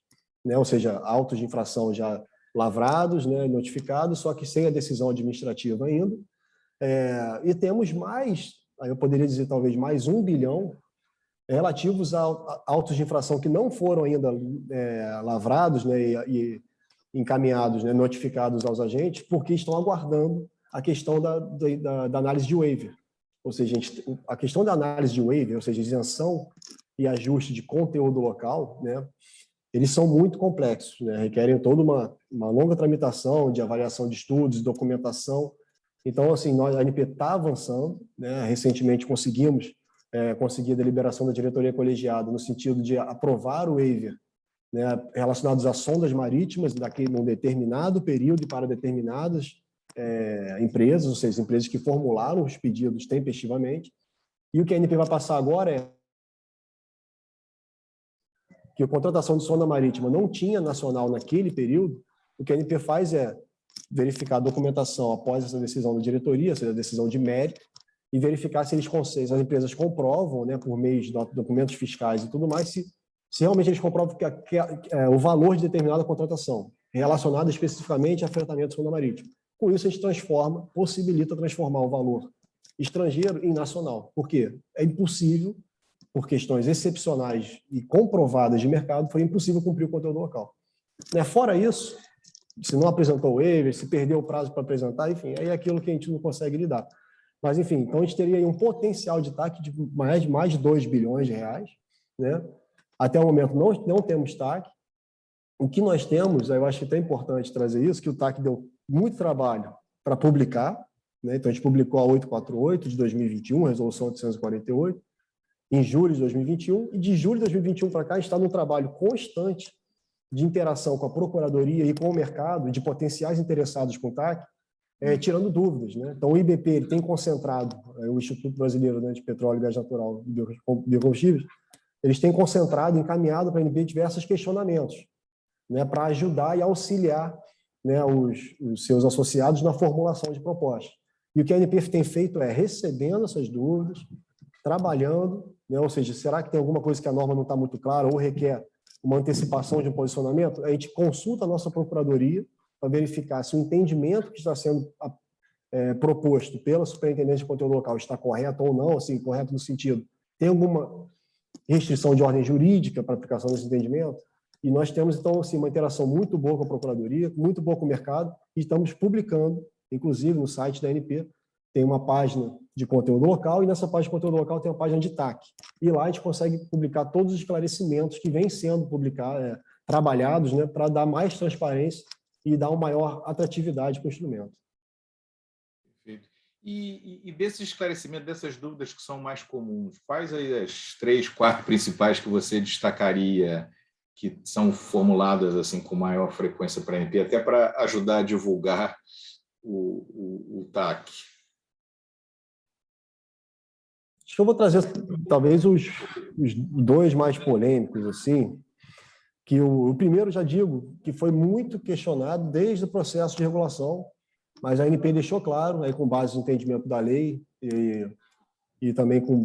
né? Ou seja, autos de infração já lavrados, né? Notificados, só que sem a decisão administrativa ainda. E temos mais, aí eu poderia dizer talvez mais 1 bilhão, relativos a autos de infração que não foram ainda lavrados, né? E encaminhados, né? Notificados aos agentes, porque estão aguardando a questão da análise de waiver. Ou seja, a questão da análise de waiver, ou seja, isenção e ajuste de conteúdo local, né, eles são muito complexos, né, requerem toda uma longa tramitação de avaliação de estudos, documentação. Então, assim, a ANP está avançando, né, recentemente conseguir a deliberação da diretoria colegiada no sentido de aprovar o waiver, né, relacionados a sondas marítimas num determinado período e para determinadas empresas, ou seja, empresas que formularam os pedidos tempestivamente. E o que a ANP vai passar agora é que a contratação de sonda marítima não tinha nacional naquele período. O que a ANP faz é verificar a documentação após essa decisão da diretoria, ou seja, a decisão de mérito, e verificar se as empresas comprovam, né, por meio de documentos fiscais e tudo mais, se realmente eles comprovam que o valor de determinada contratação relacionado especificamente a fretamento de sonda marítima. Com isso, a gente possibilita transformar o valor estrangeiro em nacional. Por quê? É impossível, por questões excepcionais e comprovadas de mercado, foi impossível cumprir o conteúdo local. Fora isso, se não apresentou o waiver, se perdeu o prazo para apresentar, enfim, aí é aquilo que a gente não consegue lidar. Mas, enfim, então a gente teria aí um potencial de TAC de mais de 2 bilhões de reais, né? Até o momento não temos TAC. O que nós temos, eu acho que é importante trazer isso, que o TAC deu muito trabalho para publicar, né? Então a gente publicou a 848 de 2021, resolução 848, em julho de 2021, e de julho de 2021 para cá a gente está num trabalho constante de interação com a Procuradoria e com o mercado, de potenciais interessados com o TAC, tirando dúvidas, né? Então o IBP ele tem concentrado, o Instituto Brasileiro, né, de Petróleo, Gás Natural e Biocombustíveis, eles têm concentrado, encaminhado para a ANP diversos questionamentos, né, para ajudar e auxiliar, né, os seus associados na formulação de propostas. E o que a ANP tem feito é recebendo essas dúvidas, trabalhando, né, ou seja, será que tem alguma coisa que a norma não está muito clara ou requer uma antecipação de um posicionamento? A gente consulta a nossa Procuradoria para verificar se o entendimento que está sendo proposto pela Superintendência de Conteúdo Local está correto ou não, assim, correto no sentido, tem alguma restrição de ordem jurídica para aplicação desse entendimento? E nós temos, então, assim, uma interação muito boa com a Procuradoria, muito boa com o mercado, e estamos publicando, inclusive no site da ANP, tem uma página de conteúdo local, e nessa página de conteúdo local tem uma página de TAC. E lá a gente consegue publicar todos os esclarecimentos que vêm sendo trabalhados, né, para dar mais transparência e dar uma maior atratividade para o instrumento. Perfeito. E desse esclarecimento, dessas dúvidas que são mais comuns, quais aí as 3, 4 principais que você destacaria que são formuladas assim com maior frequência para a ANP, até para ajudar a divulgar o TAC? Acho que eu vou trazer talvez os 2 mais polêmicos, assim, que o primeiro, já digo, que foi muito questionado desde o processo de regulação, mas a ANP deixou claro, aí com base no entendimento da lei e também com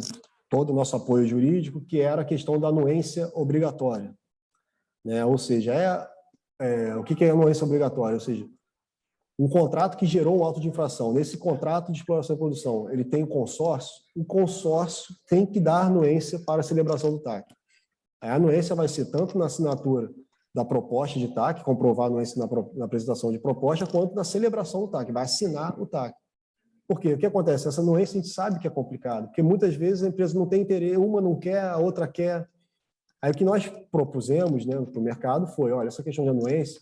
todo o nosso apoio jurídico, que era a questão da anuência obrigatória, né? Ou seja, o que é anuência obrigatória? Ou seja, um contrato que gerou um auto de infração. Nesse contrato de exploração e produção, ele tem consórcio, o consórcio tem que dar anuência para a celebração do TAC. A anuência vai ser tanto na assinatura da proposta de TAC, comprovar a anuência na apresentação de proposta, quanto na celebração do TAC, vai assinar o TAC. Por quê? O que acontece? Essa anuência a gente sabe que é complicado, porque muitas vezes a empresa não tem interesse, uma não quer, a outra quer. Aí o que nós propusemos, né, para o mercado foi, olha, essa questão de anuência,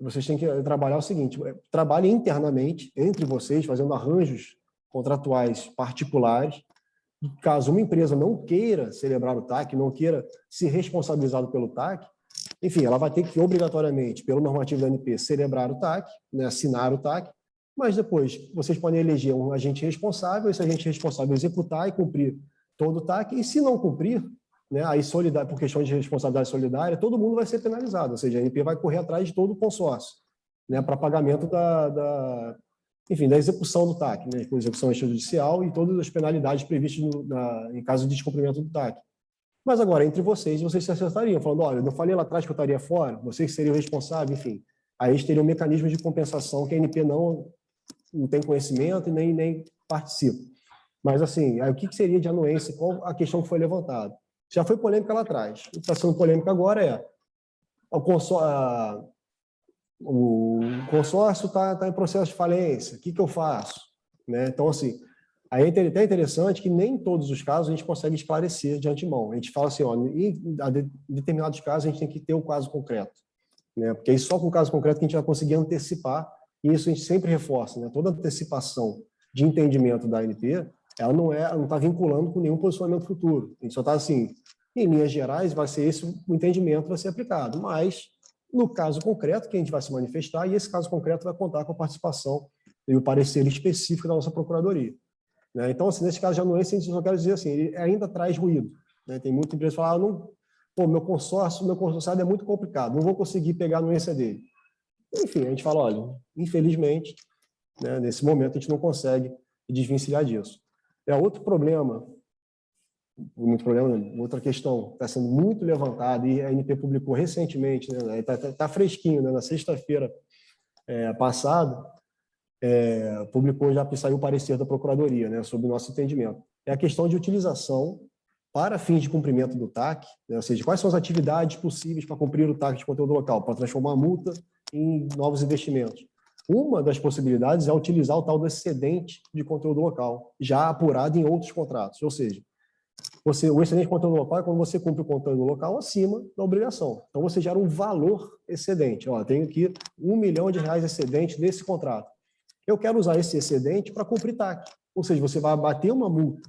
vocês têm que trabalhar o seguinte, trabalhem internamente, entre vocês, fazendo arranjos contratuais particulares, e caso uma empresa não queira celebrar o TAC, não queira ser responsabilizado pelo TAC, enfim, ela vai ter que, obrigatoriamente, pelo normativo da ANP, celebrar o TAC, né, assinar o TAC, mas depois vocês podem eleger um agente responsável, esse agente responsável executar e cumprir todo o TAC, e se não cumprir, né, aí por questão de responsabilidade solidária, todo mundo vai ser penalizado, ou seja, a ANP vai correr atrás de todo o consórcio, né, para pagamento da execução do TAC, né, por execução extrajudicial e todas as penalidades previstas em caso de descumprimento do TAC. Mas agora, entre vocês se acertariam, falando, olha, eu não falei lá atrás que eu estaria fora, vocês seriam responsáveis, enfim. Aí eles teriam um mecanismo de compensação que a ANP não tem conhecimento e nem participa. Mas, assim, aí, o que seria de anuência? Qual a questão que foi levantada? Já foi polêmica lá atrás. O que está sendo polêmica agora é o consórcio está em processo de falência, o que eu faço? Né? Então, assim, aí é até interessante que nem em todos os casos a gente consegue esclarecer de antemão. A gente fala assim, ó, em determinados casos a gente tem que ter o caso concreto, né? Porque aí só com o caso concreto que a gente vai conseguir antecipar, e isso a gente sempre reforça, né? Toda antecipação de entendimento da ANP, ela não está vinculando com nenhum posicionamento futuro. A gente só está assim, em linhas gerais, vai ser esse o entendimento vai ser aplicado, mas no caso concreto que a gente vai se manifestar, e esse caso concreto vai contar com a participação e o parecer específico da nossa Procuradoria. Né? Então, assim, nesse caso de anuência, a gente só quer dizer assim, ele ainda traz ruído. Né? Tem muita empresa que fala, meu consorciado é muito complicado, não vou conseguir pegar a anuência dele. Enfim, a gente fala, olha, infelizmente, né, nesse momento a gente não consegue desvencilhar disso. Outro problema, outra questão está sendo muito levantada e a ANP publicou recentemente, né, tá fresquinho, né, na sexta-feira passada, publicou, já saiu o parecer da Procuradoria, né, sobre o nosso entendimento. É a questão de utilização para fins de cumprimento do TAC, né, ou seja, quais são as atividades possíveis para cumprir o TAC de conteúdo local, para transformar a multa em novos investimentos. Uma das possibilidades é utilizar o tal do excedente de conteúdo local, já apurado em outros contratos, ou seja, o excedente de conteúdo local é quando você cumpre o conteúdo local acima da obrigação. Então, você gera um valor excedente. Ó, tenho aqui R$1 milhão excedente desse contrato. Eu quero usar esse excedente para cumprir TAC. Ou seja, você vai bater uma multa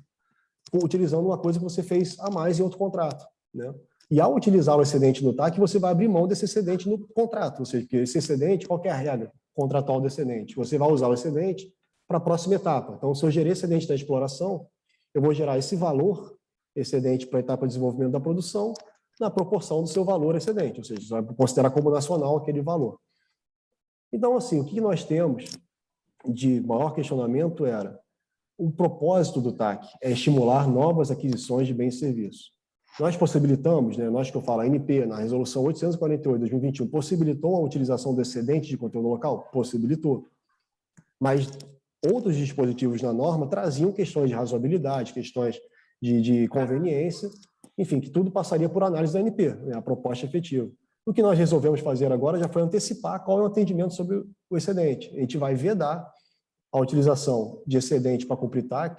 utilizando uma coisa que você fez a mais em outro contrato. Né? E ao utilizar o excedente no TAC, você vai abrir mão desse excedente no contrato. Ou seja, porque esse excedente, qual que é a regra contratual do excedente? Você vai usar o excedente para a próxima etapa. Então, se eu gerei excedente da exploração, eu vou gerar esse valor excedente para a etapa de desenvolvimento da produção na proporção do seu valor excedente, ou seja, você vai considerar como nacional aquele valor. Então, assim, o que nós temos de maior questionamento era o propósito do TAC é estimular novas aquisições de bens e serviços. Nós possibilitamos, né, nós que eu falo, a ANP, na resolução 848/2021, possibilitou a utilização do excedente de conteúdo local? Possibilitou. Mas outros dispositivos na norma traziam questões de razoabilidade, questões de conveniência, enfim, que tudo passaria por análise da ANP, né, a proposta efetiva. O que nós resolvemos fazer agora já foi antecipar qual é o atendimento sobre o excedente. A gente vai vedar a utilização de excedente para cumprir TAC,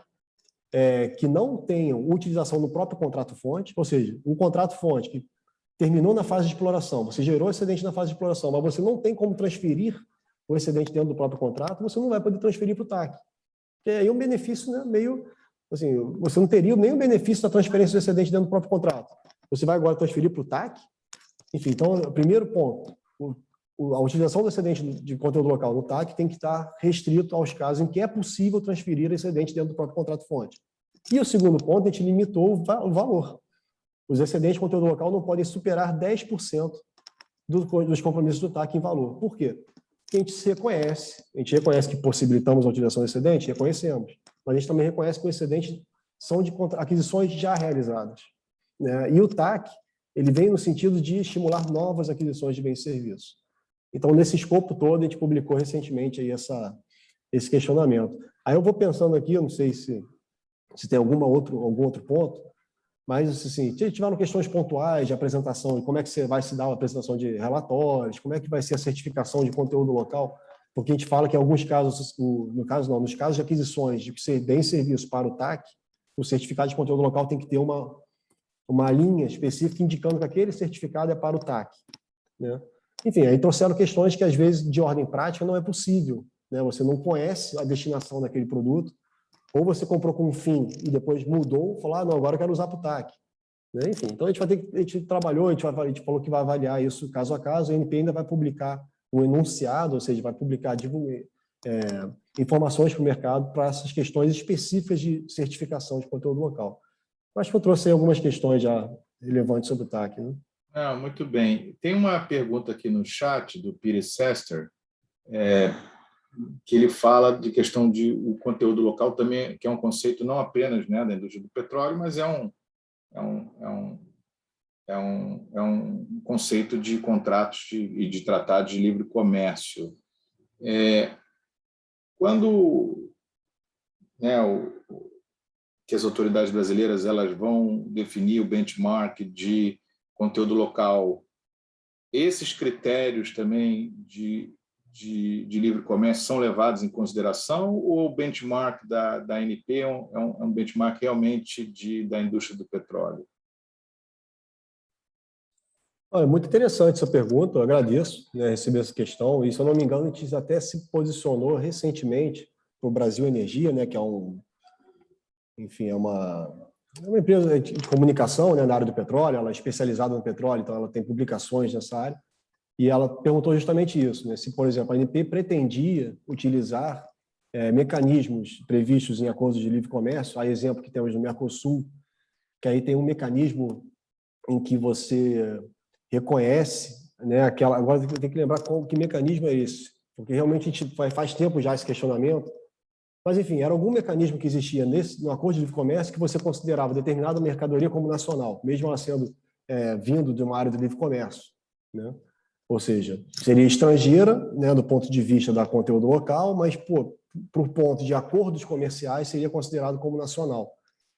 que não tenham utilização no próprio contrato-fonte, ou seja, um contrato-fonte que terminou na fase de exploração, você gerou excedente na fase de exploração, mas você não tem como transferir o excedente dentro do próprio contrato, você não vai poder transferir para o TAC. Porque aí é um benefício, né, meio... Assim, você não teria nenhum benefício da transferência do excedente dentro do próprio contrato. Você vai agora transferir para o TAC? Enfim, então, o primeiro ponto, a utilização do excedente de conteúdo local no TAC tem que estar restrito aos casos em que é possível transferir excedente dentro do próprio contrato-fonte. E o segundo ponto, a gente limitou o valor. Os excedentes de conteúdo local não podem superar 10% dos compromissos do TAC em valor. Por quê? que a gente se reconhece. A gente reconhece que possibilitamos a utilização do excedente, reconhecemos. Mas a gente também reconhece que o excedente são de aquisições já realizadas, né? E o TAC, ele vem no sentido de estimular novas aquisições de bens e serviços. Então, nesse escopo todo, a gente publicou recentemente aí esse questionamento. Aí eu vou pensando aqui, eu não sei se tem algum outro ponto, mas, assim, se tiveram questões pontuais de apresentação, e como é que você vai se dar a apresentação de relatórios, como é que vai ser a certificação de conteúdo local, porque a gente fala que em alguns casos, nos casos de aquisições de bens e serviços para o TAC, o certificado de conteúdo local tem que ter uma linha específica indicando que aquele certificado é para o TAC, né? Enfim, aí trouxeram questões que, às vezes, de ordem prática, não é possível, né? Você não conhece a destinação daquele produto, ou você comprou com um fim e depois mudou, falou, não, agora eu quero usar para o TAC. Né? Enfim, então a gente trabalhou, a gente falou que vai avaliar isso caso a caso, a ANP ainda vai publicar um enunciado, ou seja, vai publicar informações para o mercado para essas questões específicas de certificação de conteúdo local. Acho que eu trouxe aí algumas questões já relevantes sobre o TAC. Né? Muito bem. Tem uma pergunta aqui no chat do Pires Sester, que ele fala de questão de o conteúdo local também, que é um conceito não apenas, né, da indústria do petróleo, mas é um conceito de contratos e de tratados de livre comércio. Quando, né, que as autoridades brasileiras elas vão definir o benchmark de conteúdo local, esses critérios também de livre comércio são levados em consideração, ou o benchmark da ANP é um benchmark realmente da indústria do petróleo? Olha, muito interessante essa pergunta, eu agradeço, né, receber essa questão, e se eu não me engano, a gente até se posicionou recentemente para o Brasil Energia, né, que é uma empresa de comunicação, né, na área do petróleo, ela é especializada no petróleo, então ela tem publicações nessa área, e ela perguntou justamente isso, né, se, por exemplo, a ANP pretendia utilizar mecanismos previstos em acordos de livre comércio, a exemplo que temos no Mercosul, que aí tem um mecanismo em que você reconhece, né, agora tem que lembrar que mecanismo é esse, porque realmente a gente faz tempo já esse questionamento, mas enfim, era algum mecanismo que existia no acordo de livre comércio que você considerava determinada mercadoria como nacional, mesmo ela sendo vindo de uma área de livre comércio, né? Ou seja, seria estrangeira, né, do ponto de vista da conteúdo local, mas por ponto de acordos comerciais seria considerado como nacional.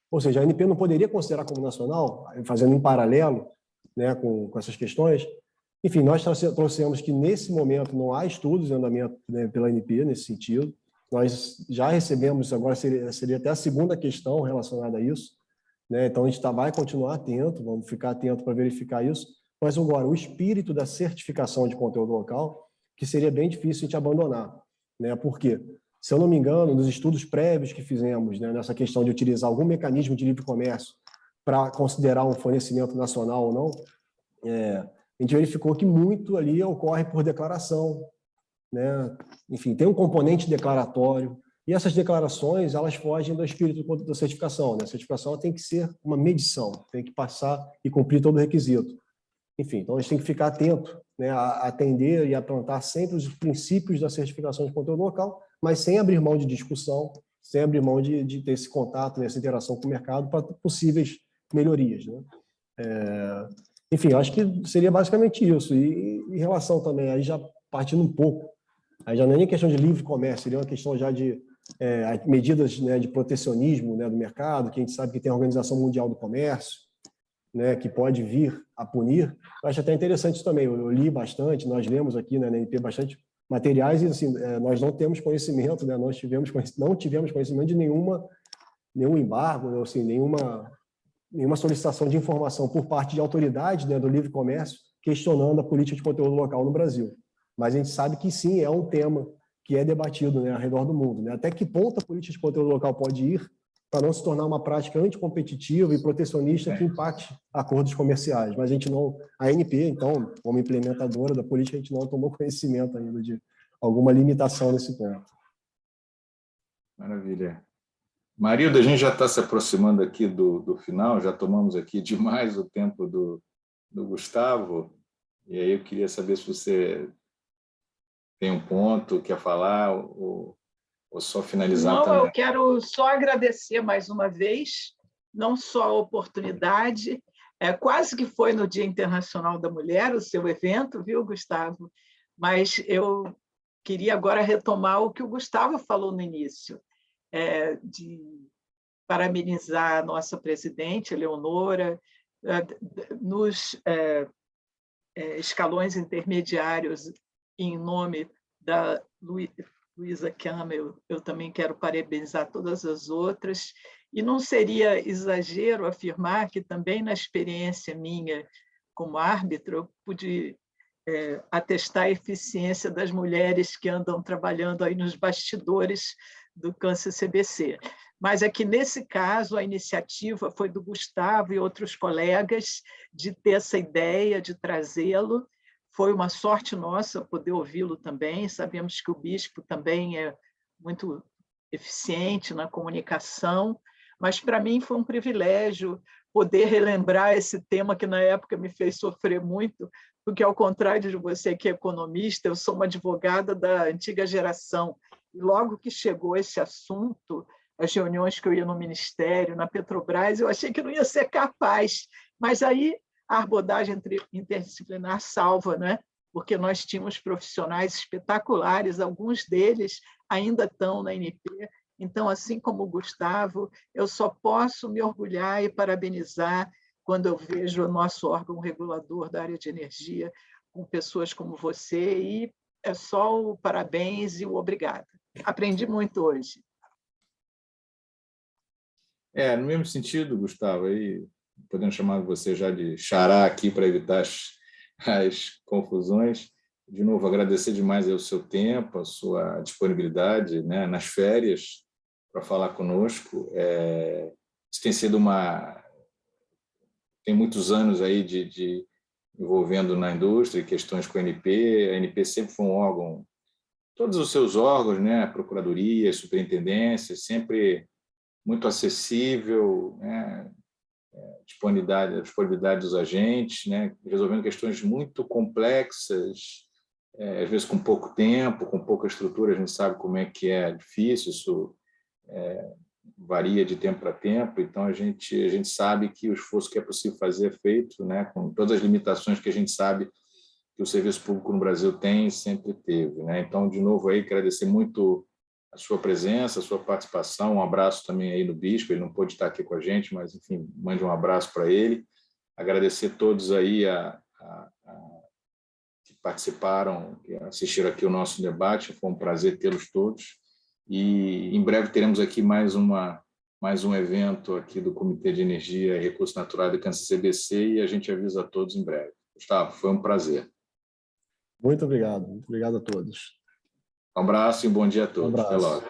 Ou seja, a ANP não poderia considerar como nacional, fazendo em paralelo, né, com essas questões. Enfim, nós trouxemos que, nesse momento, não há estudos em andamento, né, pela ANP nesse sentido. Nós já recebemos, agora seria até a segunda questão relacionada a isso, né? Então, a gente vai continuar atento, vamos ficar atento para verificar isso. Mas agora, o espírito da certificação de conteúdo local, que seria bem difícil a gente abandonar, né? Por quê? Se eu não me engano, nos estudos prévios que fizemos, né, nessa questão de utilizar algum mecanismo de livre comércio para considerar um fornecimento nacional ou não, a gente verificou que muito ali ocorre por declaração, né? Enfim, tem um componente declaratório, e essas declarações, elas fogem do espírito da certificação, né? A certificação tem que ser uma medição, tem que passar e cumprir todo o requisito. Enfim, então a gente tem que ficar atento, né, a atender e apontar sempre os princípios da certificação de conteúdo local, mas sem abrir mão de discussão, sem abrir mão de ter esse contato, essa interação com o mercado para possíveis melhorias, né? Enfim, acho que seria basicamente isso. E em relação também, aí já partindo um pouco, aí já não é nem questão de livre comércio, seria uma questão já de medidas, né, de protecionismo, né, do mercado, que a gente sabe que tem a Organização Mundial do Comércio, né, que pode vir a punir. Eu acho até interessante isso também. Eu li bastante, nós lemos aqui, né, na ANP bastante materiais e assim, nós não temos conhecimento, né, não tivemos conhecimento de nenhum embargo, assim, nenhuma solicitação de informação por parte de autoridades, né, do livre comércio questionando a política de conteúdo local no Brasil. Mas a gente sabe que sim, é um tema que é debatido, né, ao redor do mundo, né? Até que ponto a política de conteúdo local pode ir para não se tornar uma prática anticompetitiva e protecionista que impacte acordos comerciais. Mas a gente não, a ANP, então, como implementadora da política, a gente não tomou conhecimento ainda de alguma limitação nesse ponto. Maravilha. Marilda, a gente já está se aproximando aqui do final, já tomamos aqui demais o tempo do Gustavo, e aí eu queria saber se você tem um ponto, quer falar, ou só finalizar Não, também? eu quero só agradecer mais uma vez, não só a oportunidade, quase que foi no Dia Internacional da Mulher, o seu evento, viu, Gustavo? Mas eu queria agora retomar o que o Gustavo falou no início, de parabenizar a nossa presidente, Eleonora, nos escalões intermediários, em nome da Luísa Campbell, eu também quero parabenizar todas as outras, e não seria exagero afirmar que também na experiência minha como árbitro, eu pude atestar a eficiência das mulheres que andam trabalhando aí nos bastidores do Câncer CBC. Mas é que, nesse caso, a iniciativa foi do Gustavo e outros colegas de ter essa ideia, de trazê-lo. Foi uma sorte nossa poder ouvi-lo também. Sabemos que o bispo também é muito eficiente na comunicação, mas para mim foi um privilégio poder relembrar esse tema que na época me fez sofrer muito, porque, ao contrário de você que é economista, eu sou uma advogada da antiga geração. E logo que chegou esse assunto, as reuniões que eu ia no Ministério, na Petrobras, eu achei que não ia ser capaz. Mas aí a abordagem interdisciplinar salva, né? Porque nós tínhamos profissionais espetaculares, alguns deles ainda estão na ANP. Então, assim como o Gustavo, eu só posso me orgulhar e parabenizar quando eu vejo o nosso órgão regulador da área de energia com pessoas como você, e é só o parabéns e o obrigado. Aprendi muito hoje. No mesmo sentido, Gustavo, aí, podemos chamar você já de xará aqui para evitar as confusões. De novo, agradecer demais o seu tempo, a sua disponibilidade, né, nas férias, para falar conosco. Isso tem sido tem muitos anos aí de envolvendo na indústria, questões com a ANP. A ANP sempre foi um órgão, todos os seus órgãos, né, procuradoria, superintendência, sempre muito acessível, né, disponibilidade dos agentes, né, resolvendo questões muito complexas, às vezes com pouco tempo, com pouca estrutura. A gente sabe como é que é difícil, isso varia de tempo para tempo. Então a gente sabe que o esforço que é possível fazer é feito, né, com todas as limitações que a gente sabe que o serviço público no Brasil tem e sempre teve, né? Então, de novo, aí, agradecer muito a sua presença, a sua participação. Um abraço também aí no bispo, ele não pôde estar aqui com a gente, mas, enfim, mande um abraço para ele. Agradecer a todos aí que participaram, que assistiram aqui o nosso debate. Foi um prazer tê-los todos. E em breve teremos aqui mais um evento aqui do Comitê de Energia e Recursos Naturais do Câncer CBC, e a gente avisa a todos em breve. Gustavo, foi um prazer. Muito obrigado a todos. Um abraço e um bom dia a todos. Um abraço. Até logo.